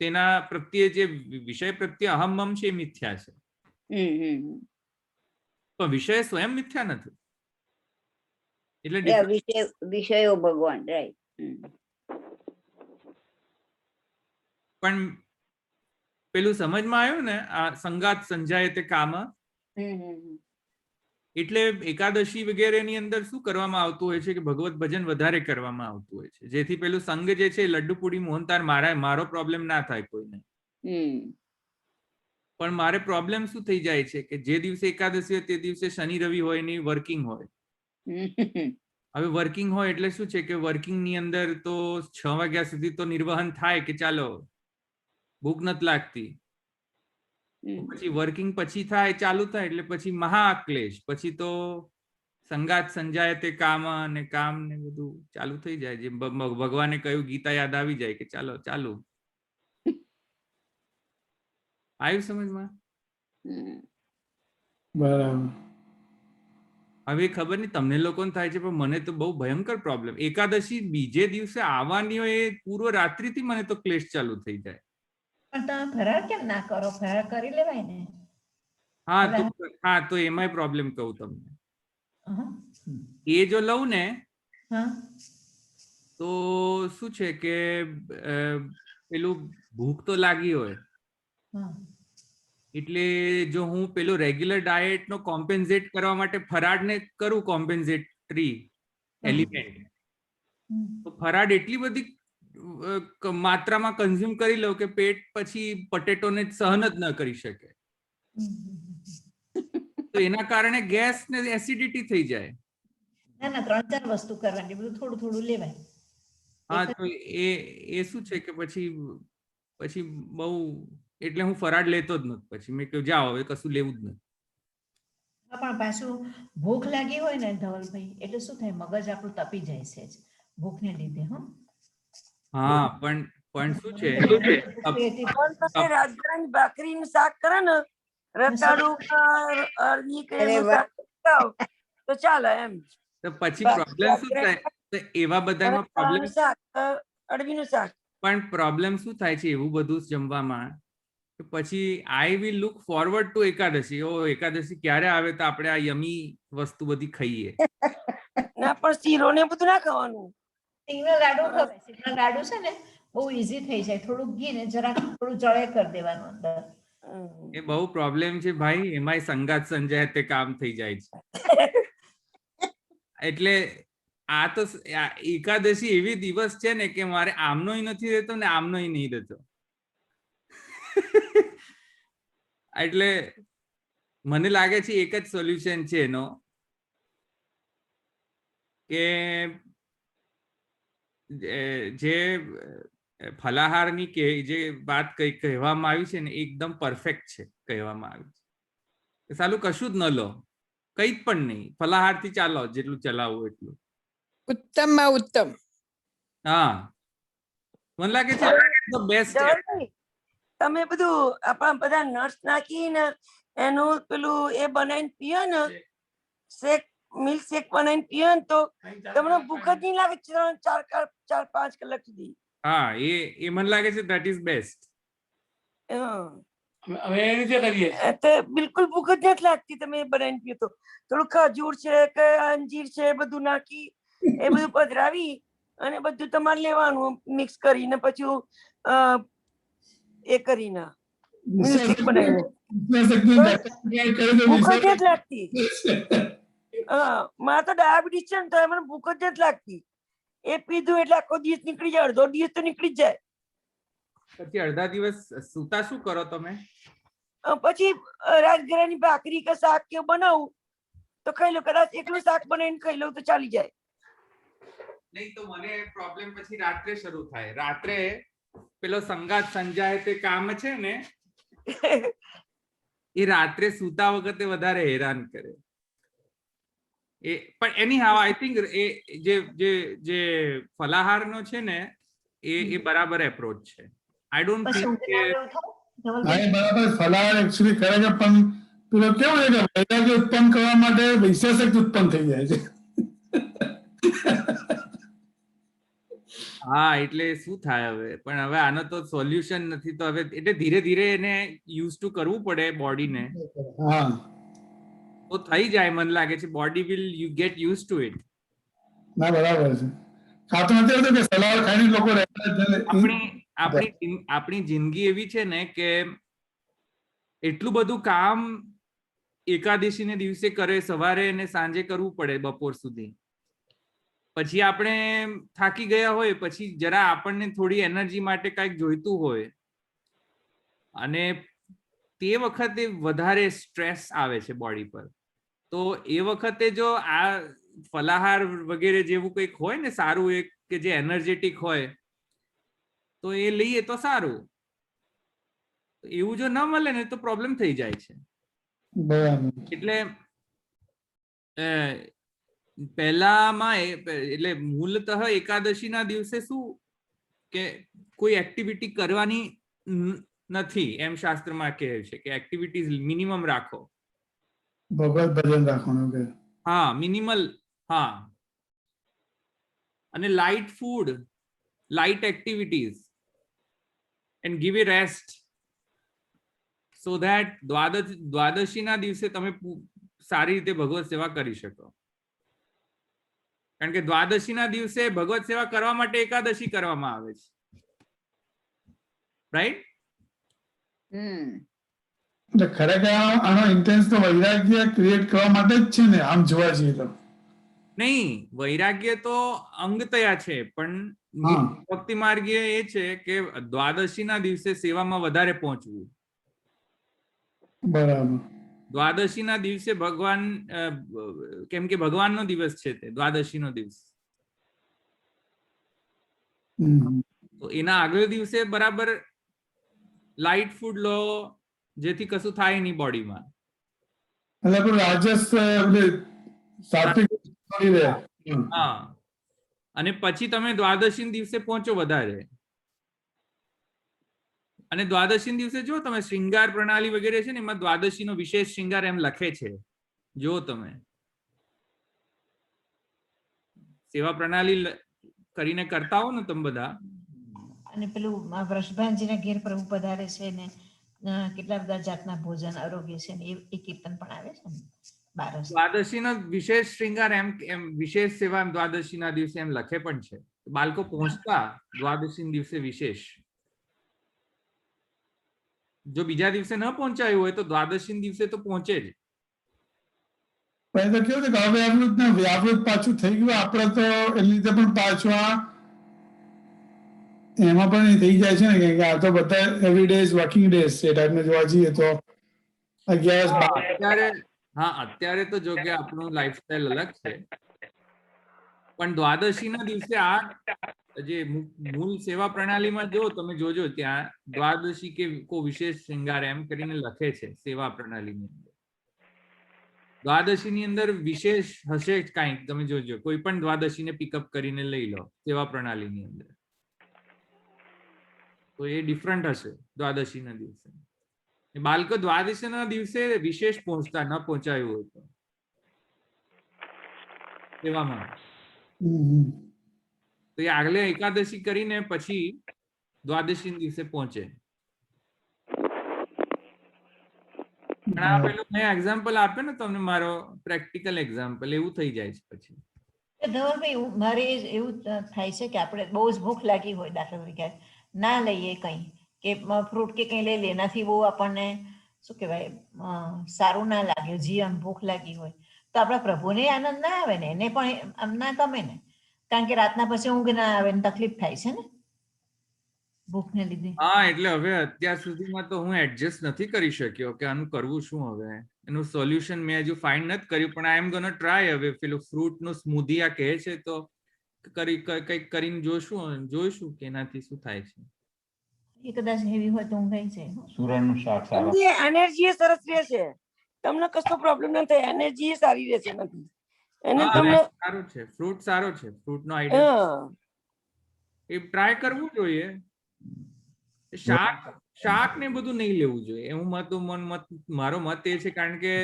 [SPEAKER 1] તેના પ્રત્યે જે વિષય પ્રત્યે અહમ મમ છે એ મિથ્યા છે. પણ વિષય સ્વયં મિથ્યા નથી. એટલે
[SPEAKER 5] વિષયો ભગવાન, રાઈટ.
[SPEAKER 1] પણ પેલું સમજમાં આવ્યું ને, આ સંગાત સંજાય તે કામ, એટલે એકાદશી વગેરેની અંદર શું કરવામાં આવતું હોય છે કે ભગવત ભજન વધારે કરવામાં આવતું હોય છે, જેથી પેલું સંગ જે છે લડ્ડુ પૂડી મોહનતાર મારો પ્રોબ્લેમ ના થાય કોઈને. પણ મારે પ્રોબ્લેમ શું થઈ જાય છે કે જે દિવસે એકાદશી હોય તે દિવસે શનિ રવિ હોય ને વર્કિંગ હોય. હવે વર્કિંગ હોય એટલે શું છે કે વર્કિંગ ની અંદર તો 6 વાગ્યા સુધી તો નિર્વહન થાય કે ચાલો ભૂખ નથી લાગતી, પછી વર્કિંગ પછી થાય ચાલુ થાય એટલે પછી મહાક્લેશ, પછી તો સંગાત સંજાય તે કામ અને કામ ને બધું ચાલુ થઈ જાય. જે ભગવાને કહ્યું ગીતા યાદ આવી જાય કે ચાલો ચાલુ. આવ્યું સમજમાં?
[SPEAKER 6] બરાબર.
[SPEAKER 1] હવે ખબર નહીં તમને લોકોને થાય છે પણ મને તો બહુ ભયંકર પ્રોબ્લેમ. એકાદશી બીજે દિવસે આવવાની હોય એ પૂર્વ રાત્રિથી મને તો ક્લેશ ચાલુ થઈ જાય.
[SPEAKER 3] પણ તમે ફરાર કેમ ના કરો? ફરાર કરી લેવાય ને.
[SPEAKER 1] હા તો એમાંય પ્રોબ્લેમ કહું તમને. એ જો લઉં ને તો શું છે કે પેલું ભૂખ તો લાગી હોય એટલે જો હું પેલું રેગ્યુલર ડાયટ નો કોમ્પેન્સેટ કરવા માટે ફરાળને કરું કોમ્પેન્સેટરી એલિમેન્ટ, તો ફરાળ એટલી બધી માત્રામાં કન્ઝ્યુમ કરી લઉં કે પેટ પછી પટેટોને સહન જ ન કરી શકે, તો એના કારણે ગેસ ને એસિડિટી થઈ જાય.
[SPEAKER 3] ના 3-4 વસ્તુ કરવાની, બધું થોડું થોડું લેવાય.
[SPEAKER 1] હા તો એ શું છે કે પછી બહુ એટલે હું ફરાળ લેતો જ નથી. પછી મેં કહ્યું જાઓ હવે કશું લેવું જ નથી.
[SPEAKER 3] પણ પાછું ભૂખ લાગી હોય ને ધવલભાઈ એટલે શું થાય, મગજ આપણું તપી જાય છે ભૂખને લીધે.
[SPEAKER 1] હા પણ શું છે
[SPEAKER 4] રાજગરાની ભાખરીનું શાક કરે ને, રતાળું અળવી કે એનું શાક ખાઓ તો ચાલે એમ.
[SPEAKER 1] તો પછી પ્રોબ્લેમ શું થાય, તો એવા બધામાં પ્રોબ્લેમ
[SPEAKER 4] અળવીનું શાક.
[SPEAKER 1] પણ પ્રોબ્લેમ શું થાય છે એવું બધું જમવામાં, પછી I will look forward to Ekadashi. Ekadashi ક્યારે આવે તો આપણે આ યમી વસ્તુ બધી ખાઈએ.
[SPEAKER 4] ના પણ શીરો ને બધું ના ખાવાનું.
[SPEAKER 3] સિંગના લાડુ ખવાય. સિંગના લાડુ છે ને બહુ ઈઝી થઈ જાય. થોડુંક ઘી ને જરાક થોડું જળે કરી દેવાનું અંદર.
[SPEAKER 1] એ બહુ પ્રોબ્લેમ છે ભાઈ, એમાંય સંગાત સંજાય તે કામ થઈ જાય છે. એટલે આ તો એકાદશી એવી દિવસ છે ને કે મારે આમનોય નથી રહેતો ને આમનોય નહીં રહેતો. એટલે મને લાગે છે એક જ સોલ્યુશન છે એનો, કે જે ફલાહારની કે જે વાત કહેવામાં આવી છે ને એકદમ પરફેક્ટ છે કહેવામાં આવી છે. સાલું કશું જ ન લો, કઈ જ પણ નહીં, ફલાહારથી ચાલો જેટલું ચલાવવું એટલું.
[SPEAKER 7] ઉત્તમમાં ઉત્તમ.
[SPEAKER 1] હા મને લાગે છે બેસ્ટ.
[SPEAKER 4] તમે બધું આપણા બધા નટ્સ નાખીને એનું પેલું એ બનાવીને પીઓ ને, શેક મિલ્ક શેક બનાવીને પીઓ ને તો તમને ભૂખ જ નહીં લાગે 4-5 કલાક સુધી.
[SPEAKER 1] હા એ મને લાગે છે ધેટ ઇઝ બેસ્ટ.
[SPEAKER 6] હવે એ રીતે કરીએ
[SPEAKER 4] તો બિલકુલ ભૂખ જ નથી લાગતી. તમે બનાવીને પીઓ તો થોડું ખજૂર છે કે અંજીર છે બધું નાખી એ બધું પધરાવી અને બધું તમારે લેવાનું મિક્સ કરીને પછી એ કરીને મિલ્કશેક બનાવીને ભૂખ જ નથી લાગતી. મારે તો ડાયાબિટીસ છે ને તો મને ભૂખ જ નથી લાગતી. એ પીધું એટલે આખો દિવસ નીકળી જાય, અડધો દિવસ તો નીકળી જ જાય.
[SPEAKER 1] પછી અડધા દિવસ સૂતા શું કરો તમે?
[SPEAKER 4] પછી રાજગરાની ભાખરી કે શાક કે બનાવું તો ખાઈ લો. કદાચ એકલું શાક બનાવીને ખાઈ લઉં તો ચાલી જાય.
[SPEAKER 1] નહીં તો મને પ્રોબ્લેમ પછી રાત્રે શરૂ થાય. રાત્રે પેલો સંગાત સંજાય તે કામ છે ને એ રાત્રે સૂતા વખતે વધારે હેરાન કરે. પણ એની હાવ આઈ થિંક એ જે ફલાહારનો છે ને એ બરાબર એપ્રોચ છે. આઈ ડોન્ટ થિંક કે
[SPEAKER 6] બરાબર ફલાહાર એકચ્યુઅલી કરે છે, પણ પેલો કેવું છે કે વૈરાગ્ય ઉત્પન્ન કરવા માટે વૈશ્વાસક ઉત્પન્ન થઈ જાય છે.
[SPEAKER 1] હા એટલે શું થાય હવે? પણ હવે આનો તો સોલ્યુશન નથી. તો હવે એટલે ધીરે ધીરે એને યુઝ ટુ કરવું પડે બોડીને.
[SPEAKER 6] હા
[SPEAKER 1] તો થઈ જાય મને લાગે છે. Body will you get use to it.
[SPEAKER 6] ના બરાબર છે. આ તો નથી હોતું કે સલાડ ખાઈને લોકો રહેતા જ નથી.
[SPEAKER 1] આપણી જિંદગી એવી છે ને કે એટલું બધું કામ એકાદશીને દિવસે કરે, સવારે અને સાંજે કરવું પડે બપોર સુધી. પછી આપણે થાકી ગયા હોય, પછી જરા આપણને થોડી એનર્જી માટે કંઈક જોઈતું હોય અને તે વખતે વધારે સ્ટ્રેસ આવે છે બોડી પર. તો એ વખતે જો આ ફલાહાર વગેરે જેવું કંઈક હોય ને સારું એક કે જે એનર્જેટિક હોય તો એ લઈએ તો સારું. એવું જો ન મળે ને તો પ્રોબ્લેમ થઈ જાય છે.
[SPEAKER 6] બરાબર.
[SPEAKER 1] એટલે પહેલામાં એટલે મૂળતઃ એકાદશીના દિવસે શું કે કોઈ એક્ટિવિટી કરવાની નથી એમ શાસ્ત્રમાં કહે છે કે એક્ટિવિટીઝ મિનિમમ રાખો.
[SPEAKER 6] ભગવત ભજન રાખવાનું કે
[SPEAKER 1] હા, મિનિમલ. હા, અને light food, light activities and give a rest so that દ્વાદશીના દિવસે તમે સારી રીતે ભગવત સેવા કરી શકો. કારણ કે દ્વાદશીના દિવસે ભગવત સેવા કરવા માટે એકાદશી કરવામાં આવે છે, રાઈટ?
[SPEAKER 6] એટલે ખરેખર આનો ઇન્ટેન્સ તો વૈરાગ્ય ક્રિએટ કરવા માટે જ છે ને, આમ જોવા જઈએ તો.
[SPEAKER 1] નહીં, વૈરાગ્ય તો અંગતયા છે, પણ ભક્તિ માર્ગીય એ છે કે દ્વાદશીના દિવસે સેવામાં વધારે પહોંચવું.
[SPEAKER 6] બરાબર.
[SPEAKER 1] દ્વાદશીના દિવસે ભગવાન, કેમ કે ભગવાનનો દિવસ છે તે દ્વાદશીનો દિવસ, તો એના આગલા દિવસે બરાબર લાઇટ ફૂડ લો જેથી કશું થાય નહીં બોડીમાં.
[SPEAKER 6] એટલે પેલું રાજસ સાત્વિક કરી દે.
[SPEAKER 1] હા, અને પછી તમે દ્વાદશી દિવસે પહોંચો વધારે. અને દ્વાદશી દિવસે જો તમે શૃંગાર પ્રણાલી વગેરે છે ને, એમાં દ્વાદશીનો વિશેષ શૃંગાર એમ લખે છે. જો તમે સેવા પ્રણાલી કરીને કરતા હો ને તમે બધા.
[SPEAKER 3] અને પેલું વૃષભાનજીના ઘેર પ્રભુ પધારે છે ને કેટલા બધા જાતના ભોજન આરોગ્ય છે ને એ કીર્તન પણ આવે છે ને.
[SPEAKER 1] દ્વાદશીનો વિશેષ શૃંગાર એમ વિશેષ સેવા એમ દ્વાદશીના દિવસે એમ લખે પણ છે. બાળકો પહોંચતા દ્વાદશી દિવસે વિશેષ. જો બીજા દિવસે ન પહોંચાયું હોય તો દ્વાદશી દિવસે તો પહોંચે જ.
[SPEAKER 6] પણ તો કેવું કે અવ્યાવૃત ને વ્યાવૃત પાછું થઈ ગયું આપણે તો એ લીધે પણ પાછું એમાં પણ થઈ જાય છે ને કે આ તો બધા એવરી ડે વર્કિંગ ડેઝ છે ટાઈપને જોવા જઈએ તો 11
[SPEAKER 1] અત્યારે તો જો કે આપણું લાઈફસ્ટાઈલ અલગ છે, પણ દ્વાદશીના દિવસે આ જે મૂળ સેવા પ્રણાલીમાં જો તમે જોજો ત્યાં દ્વાદશી કે કો વિશેષ શૃંગાર એમ કરીને લખે છે સેવા પ્રણાલીની અંદર. દ્વાદશીની અંદર વિશેષ હશે જ કાંઈક, તમે જોજો કોઈ પણ દ્વાદશીને પિકઅપ કરીને લઈ લો સેવા પ્રણાલીની અંદર તો એ ડિફરન્ટ હશે દ્વાદશીના દિવસે. બાળકો દ્વાદશીના દિવસે વિશેષ પહોંચતા ન પહોંચાયું હોય તો સેવામાં તો એ આગલે એકાદશી કરીને પછી દ્વાદશી દિવસે પહોંચે. પેલું મેં એક્ઝામ્પલ આપ્યો ને તમને, મારો પ્રેક્ટિકલ એક્ઝામ્પલ એવું થઈ જાય છે પછી.
[SPEAKER 3] ધવલભાઈ મારે એવું થાય છે કે આપણે બહુ જ ભૂખ લાગી હોય, દાખલા તરીકે ના લઈએ કંઈ કે ફ્રૂટ કે કંઈ લઈ લે, એનાથી બહુ આપણને શું કહેવાય સારું ના લાગે, જીવન ભૂખ લાગી હોય તો આપણા પ્રભુને આનંદ ના આવે ને, એને પણ આમ ના ગમે ને, કારણ કે રાતના પછી ઊંઘ ના આવે ને તકલીફ થાય છે ને ભૂખને લીધે.
[SPEAKER 1] હા, એટલે હવે અત્યાર સુધીમાં તો હું એડજસ્ટ નથી કરી શક્યો કે આનું કરવું શું. હવે એનું સોલ્યુશન મેં હજુ ફાઇન્ડ નથી કર્યું, પણ આઈ એમ ગોના ટ્રાય. હવે પેલું ફ્રૂટ નું સ્મૂધી આ કહે છે તો કંઈક કરીને જોઈશું કે એનાથી શું થાય છે.
[SPEAKER 3] એ કદાચ હેવી હોય તો ઊંઘાઈ જાય.
[SPEAKER 2] સુરણનું શાક સારું.
[SPEAKER 4] એનર્જી સરસ રહે છે, તમને કશો પ્રોબ્લેમ ન થાય, એનર્જી સારી રહે છે નથી. અને તમને
[SPEAKER 1] સારું છે, ફ્રૂટ સારો છે, ફ્રૂટ નો આઈડિયા એ ટ્રાય કરવું જોઈએ. શાક ને બધું નહીં લેવું જોઈએ એવું મારો મત એ છે, કારણ કે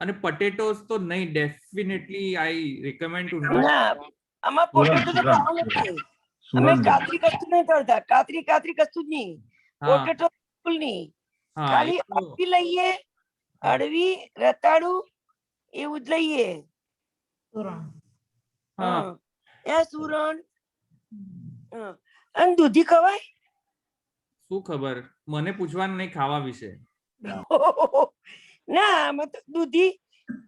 [SPEAKER 1] અને પટેટોસ તો નહીં, definitely I recommend to not.
[SPEAKER 4] આમાં પોટેટો તો ખાવા નથી, અમે કાતરી કશું નહીં કરતા, કાતરી કશું જ નહીં, પોટેટો બિલકુલ નહીં, ખાલી અડવી લઈએ, અડવી રતાડું એવું જ લઈએ.
[SPEAKER 1] હા
[SPEAKER 4] એ સુરણ. હા. અને દૂધી ખવાય?
[SPEAKER 1] શું ખબર, મને પૂછવાનું નહીં ખાવા વિશે.
[SPEAKER 4] ના અમે તો દૂધી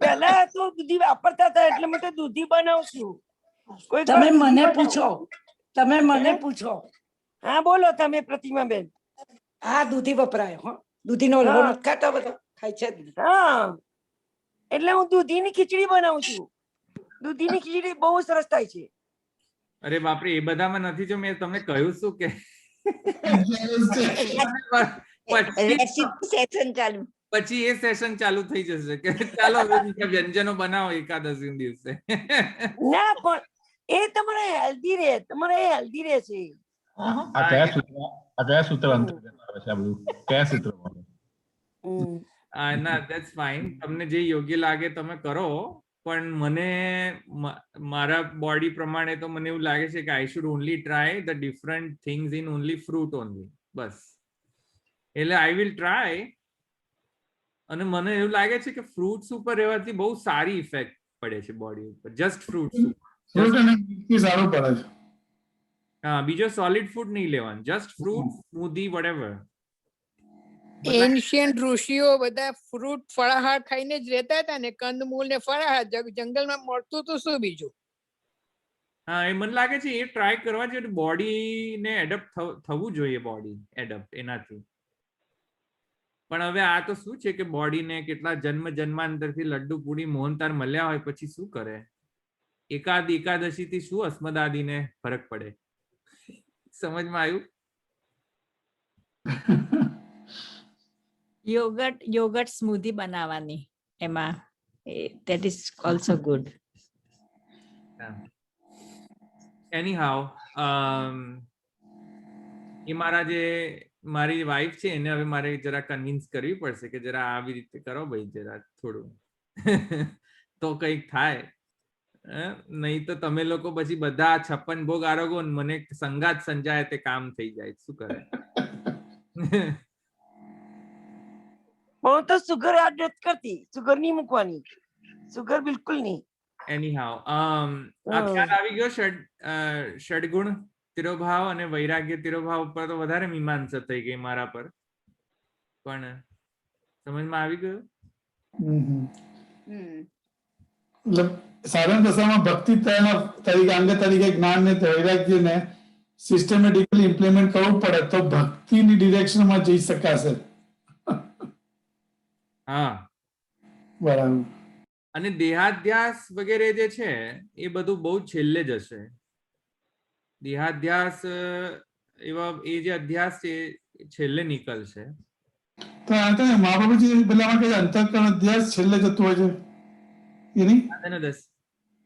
[SPEAKER 4] પહેલા તો દૂધી વાપરતા હતા એટલે મેં તો દૂધી બનાવું છું. કોઈ
[SPEAKER 8] તમે મને પૂછો, તમે મને
[SPEAKER 4] હે?
[SPEAKER 8] પૂછો.
[SPEAKER 4] હા બોલો તમે પ્રતિમાબેન.
[SPEAKER 8] હા દૂધી વપરાય હો, દૂધીનો હલવો
[SPEAKER 4] હા.
[SPEAKER 8] નથી ખાતા બધા, ખાય છે દૂધી.
[SPEAKER 4] હા એટલે હું દૂધીની ખીચડી બનાવું છું. દૂધીની ખીચડી બહુ સરસ થાય છે.
[SPEAKER 1] અરે બાપરે, એ બધામાં નથી. જો મેં તમને કહ્યું શું કે પછી
[SPEAKER 5] રેસીપી સેશન ચાલુ.
[SPEAKER 1] પછી એ સેશન ચાલુ થઈ જશે કે ચાલો હવે બીજા વ્યંજનો બનાવો એકાદશી દિવસે.
[SPEAKER 4] ના પણ એ તમારે હેલ્ધી રહે, તમારે હેલ્ધી રહે છે.
[SPEAKER 2] આ કયા સૂત્ર અંતર્ગત આવે છે આ બધું? કયા સૂત્ર?
[SPEAKER 4] હમ.
[SPEAKER 1] ના, ધેટ્સ ફાઇન. તમને જે યોગ્ય લાગે તમે કરો, પણ મને મારા બોડી પ્રમાણે તો મને એવું લાગે છે કે I should only try the different things in only fruit only, બસ. એટલે આઈ વિલ ટ્રાય. અને મને એવું લાગે છે કે ફ્રૂટ્સ ઉપર રહેવાથી બહુ સારી ઇફેક્ટ પડે છે બોડી ઉપર, જસ્ટ ફ્રૂટ્સ ઉપર.
[SPEAKER 6] ફ્રૂટ અને મીઠી સારું પડે છે.
[SPEAKER 1] હા, બીજો સોલિડ ફૂડ નહીં લેવાનું, just fruit, smoothie, whatever.
[SPEAKER 7] Ancient ઋષિઓ બધા ફ્રૂટ ફળાહાર ખાઈને જ રહેતા હતા ને, કંદમૂળ ને ફળાહાર જંગલમાં મળતું તો શું બીજું.
[SPEAKER 1] હા, એ મને લાગે છે એ ટ્રાય કરવા જોઈએ. બોડીને એડપ્ટ થવું જોઈએ, બોડી એડપ્ટ એનાથી. પણ હવે આ તો શું છે કે બોડીને કેટલા જન્માંતરથી લડ્ડુ પૂડી મોહનતાર મળ્યા હોય પછી શું કરે? એકાદશી થી શું અસ્મદાદીને ફરક પડે? સમજમાં આવ્યું?
[SPEAKER 9] યોગર્ટ સ્મૂધી બનાવવાની એમાં, that is also good.
[SPEAKER 1] એનીહાઉ, એ મારી વાઈફ છે એને હવે મારે જરા કન્વિન્સ કરવી પડશે કે જરા આવી રીતે કરો ભાઈ, જરા થોડું તો કંઈક થાય. નહીં તો તમે લોકો પછી બધા 56 ભોગ આરોગો ને મને સંગાત સંજાય તે કામ થઈ જાય. શું કરે?
[SPEAKER 4] હું તો સુગર એડ નથી કરતી, સુગર નહીં મૂકવાની, સુગર બિલકુલ નહીં.
[SPEAKER 1] એનીહાઉ, આ ખ્યાલ આવી ગયો ષડગુણ તિરોભાવ અને વૈરાગ્ય તિરોભાવ ઉપર તો વધારે મીમાંસા થઈ ગઈ મારા પર, પણ સમજમાં આવી ગયું?
[SPEAKER 6] મતલબ સાધારણ દશામાં ભક્તિ તરીકે અંગ તરીકે જ્ઞાન ને વૈરાગ્ય ને સિસ્ટમેટિકલી ઇમ્પ્લિમેન્ટ કરવું પડે તો ભક્તિની ડિરેક્શનમાં જઈ શકાશે.
[SPEAKER 1] હા,
[SPEAKER 6] બરાબર.
[SPEAKER 1] અને દેહાધ્યાસ વગેરે જે છે એ બધું બહુ છેલ્લે જ હશે. દેહાધ્યાસ એવા એ જે અધ્યાસ છે એ છેલ્લે નીકળશે.
[SPEAKER 6] તો આ તો મા બાપ જે પેલામાં કઈ અંતઃકરણ અધ્યાસ છેલ્લે જતું હોય છે એ નહીં?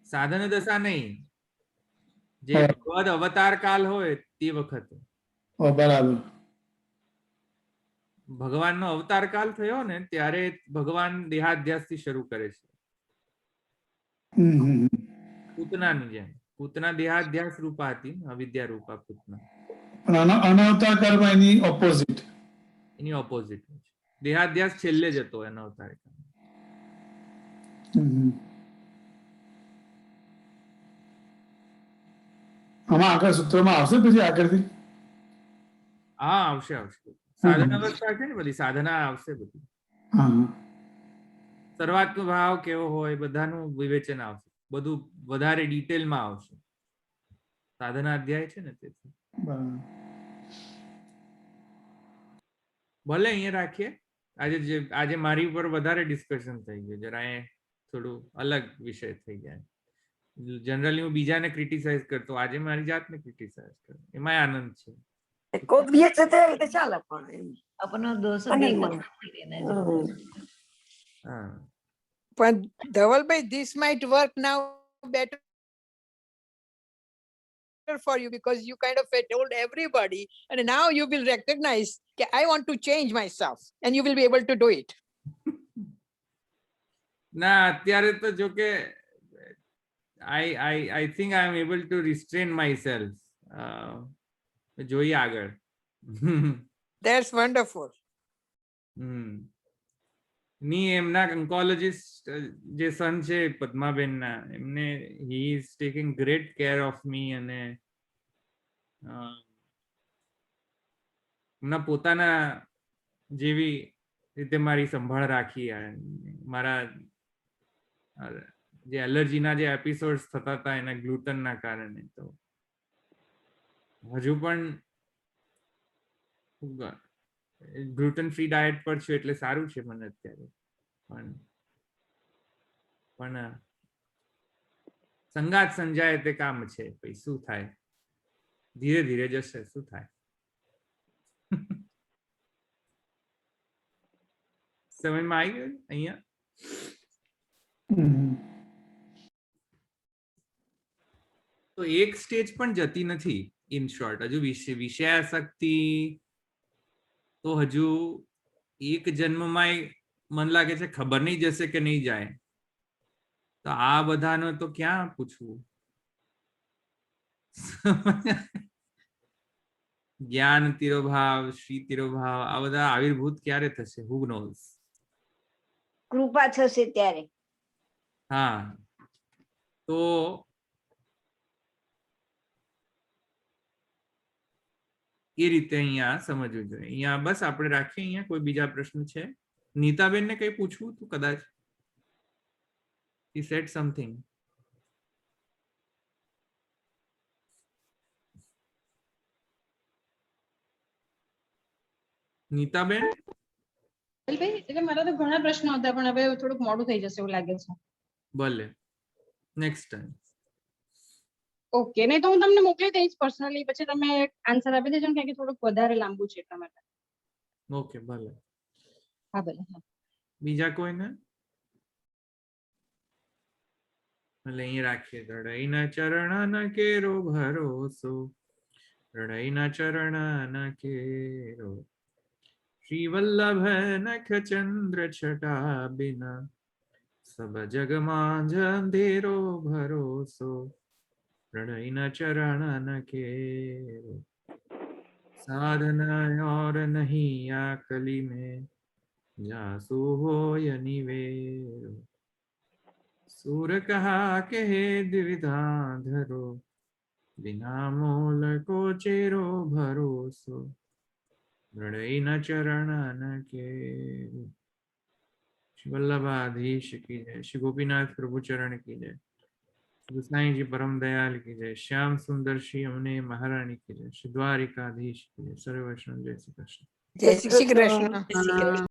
[SPEAKER 1] સાધન દશા નહીં, જે ભગવદ અવતાર કાલ હોય તે વખતે.
[SPEAKER 6] બરાબર.
[SPEAKER 1] ભગવાનનો અવતાર કાલ થયો ને ત્યારે ભગવાન દેહાધ્યાસ થી શરૂ કરે છે. પૂતનાની જેમ. પૂતના દેહાધ્યાસ રૂપા હતી, અવિદ્યા રૂપા પૂતના.
[SPEAKER 6] પણ અનવતાર કાળમાં એની ઓપોઝિટ.
[SPEAKER 1] એની ઓપોઝિટ છે. દેહાધ્યાસ છેલ્લે જતો એનો અવતાર કાળ.
[SPEAKER 6] આમાં આગળ સૂત્રમાં આવશે પછી આગળથી?
[SPEAKER 1] હા, આવશે. સાધના અવસ્થા છે ને બધી, સાધના આવશે બધી. શરૂઆતનો ભાવ કેવો હોય બધાનું વિવેચન આવશે, બધું વધારે ડિટેલમાં આવશે. સાધના અધ્યાય છે ને તેથી. ભલે અહીંયા રાખીએ. આજે મારી ઉપર વધારે ડિસ્કશન થઈ ગયું, જરા એ થોડું અલગ વિષય થઈ ગયા. જનરલી હું બીજાને ક્રિટિસાઇઝ કરતો, આજે મારી જાતને ક્રિટિસાઇઝ કરું, એમાં આનંદ છે.
[SPEAKER 4] કોક દિવસ છે તે ચાલે પણ
[SPEAKER 3] अपना दोस्त
[SPEAKER 7] પણ Dhavalbhai, this might work now better for you because you kind of told everybody and now you will recognize that I want to change myself and you will be able to do it.
[SPEAKER 1] ના, અત્યારે તો જો કે I think I am able to restrain myself. જોઈએ આગળ.
[SPEAKER 7] That's wonderful.
[SPEAKER 1] ની એમના oncologist જે સન છે પદ્માબેન ના, એમને he is taking great care of me, અને એમના પોતાના જેવી રીતે મારી સંભાળ રાખી. મારા જે એલર્જીના જે એપિસોડ્સ થતા હતા એના ગ્લુટનના કારણે, તો હજુ પણ ગ્લુટન ફ્રી ડાયટ પર છું એટલે સારું છે મને અત્યારે. પણ સંગાત સંજાય તે કામ છે, પછી શું થાય, ધીરે ધીરે જશે, શું થાય. સમયમાં આવી ગયું અહીંયા. તો એક સ્ટેજ પણ જતી નથી. ઇન શોર્ટ, હજુ વિષયાસક્તિ તો હજુ એક જન્મમાં મન લાગે છે ખબર નહીં જશે કે નહીં જાય. તો આ બધાનો તો ક્યાં પૂછવું. જ્ઞાન તિરોભાવ, શ્રી તિરોભાવ, આ બધા આવિર્ભૂત ક્યારે થશે? હુ નોઝ.
[SPEAKER 5] કૃપા થશે ત્યારે.
[SPEAKER 1] હા, તો એ રીતે અહીંયા સમજવું જોઈએ. અહીંયા બસ આપણે રાખીએ. અહીંયા કોઈ બીજા પ્રશ્ન છે? નીતાબેન ને કઈ પૂછવું તું કદાચ? He said something. નીતાબેન?
[SPEAKER 10] એટલે મારા તો ઘણા પ્રશ્નો હતા પણ હવે થોડુંક મોડું થઈ જશે એવું લાગે છે.
[SPEAKER 1] ભલે, નેક્સ્ટ ટાઈમ.
[SPEAKER 10] ઓકે, નહીં તો હું તમને મોકલી દઈશ પર્સનલી, પછી તમે આન્સર આપી દેજો ને, કે થોડુંક વધારે લાંબુ છે એટલા માટે.
[SPEAKER 1] ઓકે, ભલે.
[SPEAKER 10] હા ભલે.
[SPEAKER 1] બીજા કોઈને? ભલે, અહીં રાખીએ. રડાઈના ચરણના કેરો ભરોસો, રડાઈના ચરણના કેરો, શ્રી વલ્લભ નખ ચંદ્ર છટા બિના, સબ જગમાં અંધેરો ભરોસો, રડાઈના ચરણના કેરો, साधना और नहीं आ कली में, जासु होय निवेरो, सूर कहा के द्विधा धरो, बिना मोल को चेरो भरोso, रड़ई न चरण न के. श्री वल्लभाधीश की जय. श्री गोपीनाथ प्रभु चरण की जय. गुसाई जी परम दयाल की जय. श्याम सुंदर श्री अमने महारानी की जय. श्री द्वारिकाधीश की जय. सर्व वैष्णव जय श्री कृष्ण.
[SPEAKER 7] જય શ્રી કૃષ્ણ.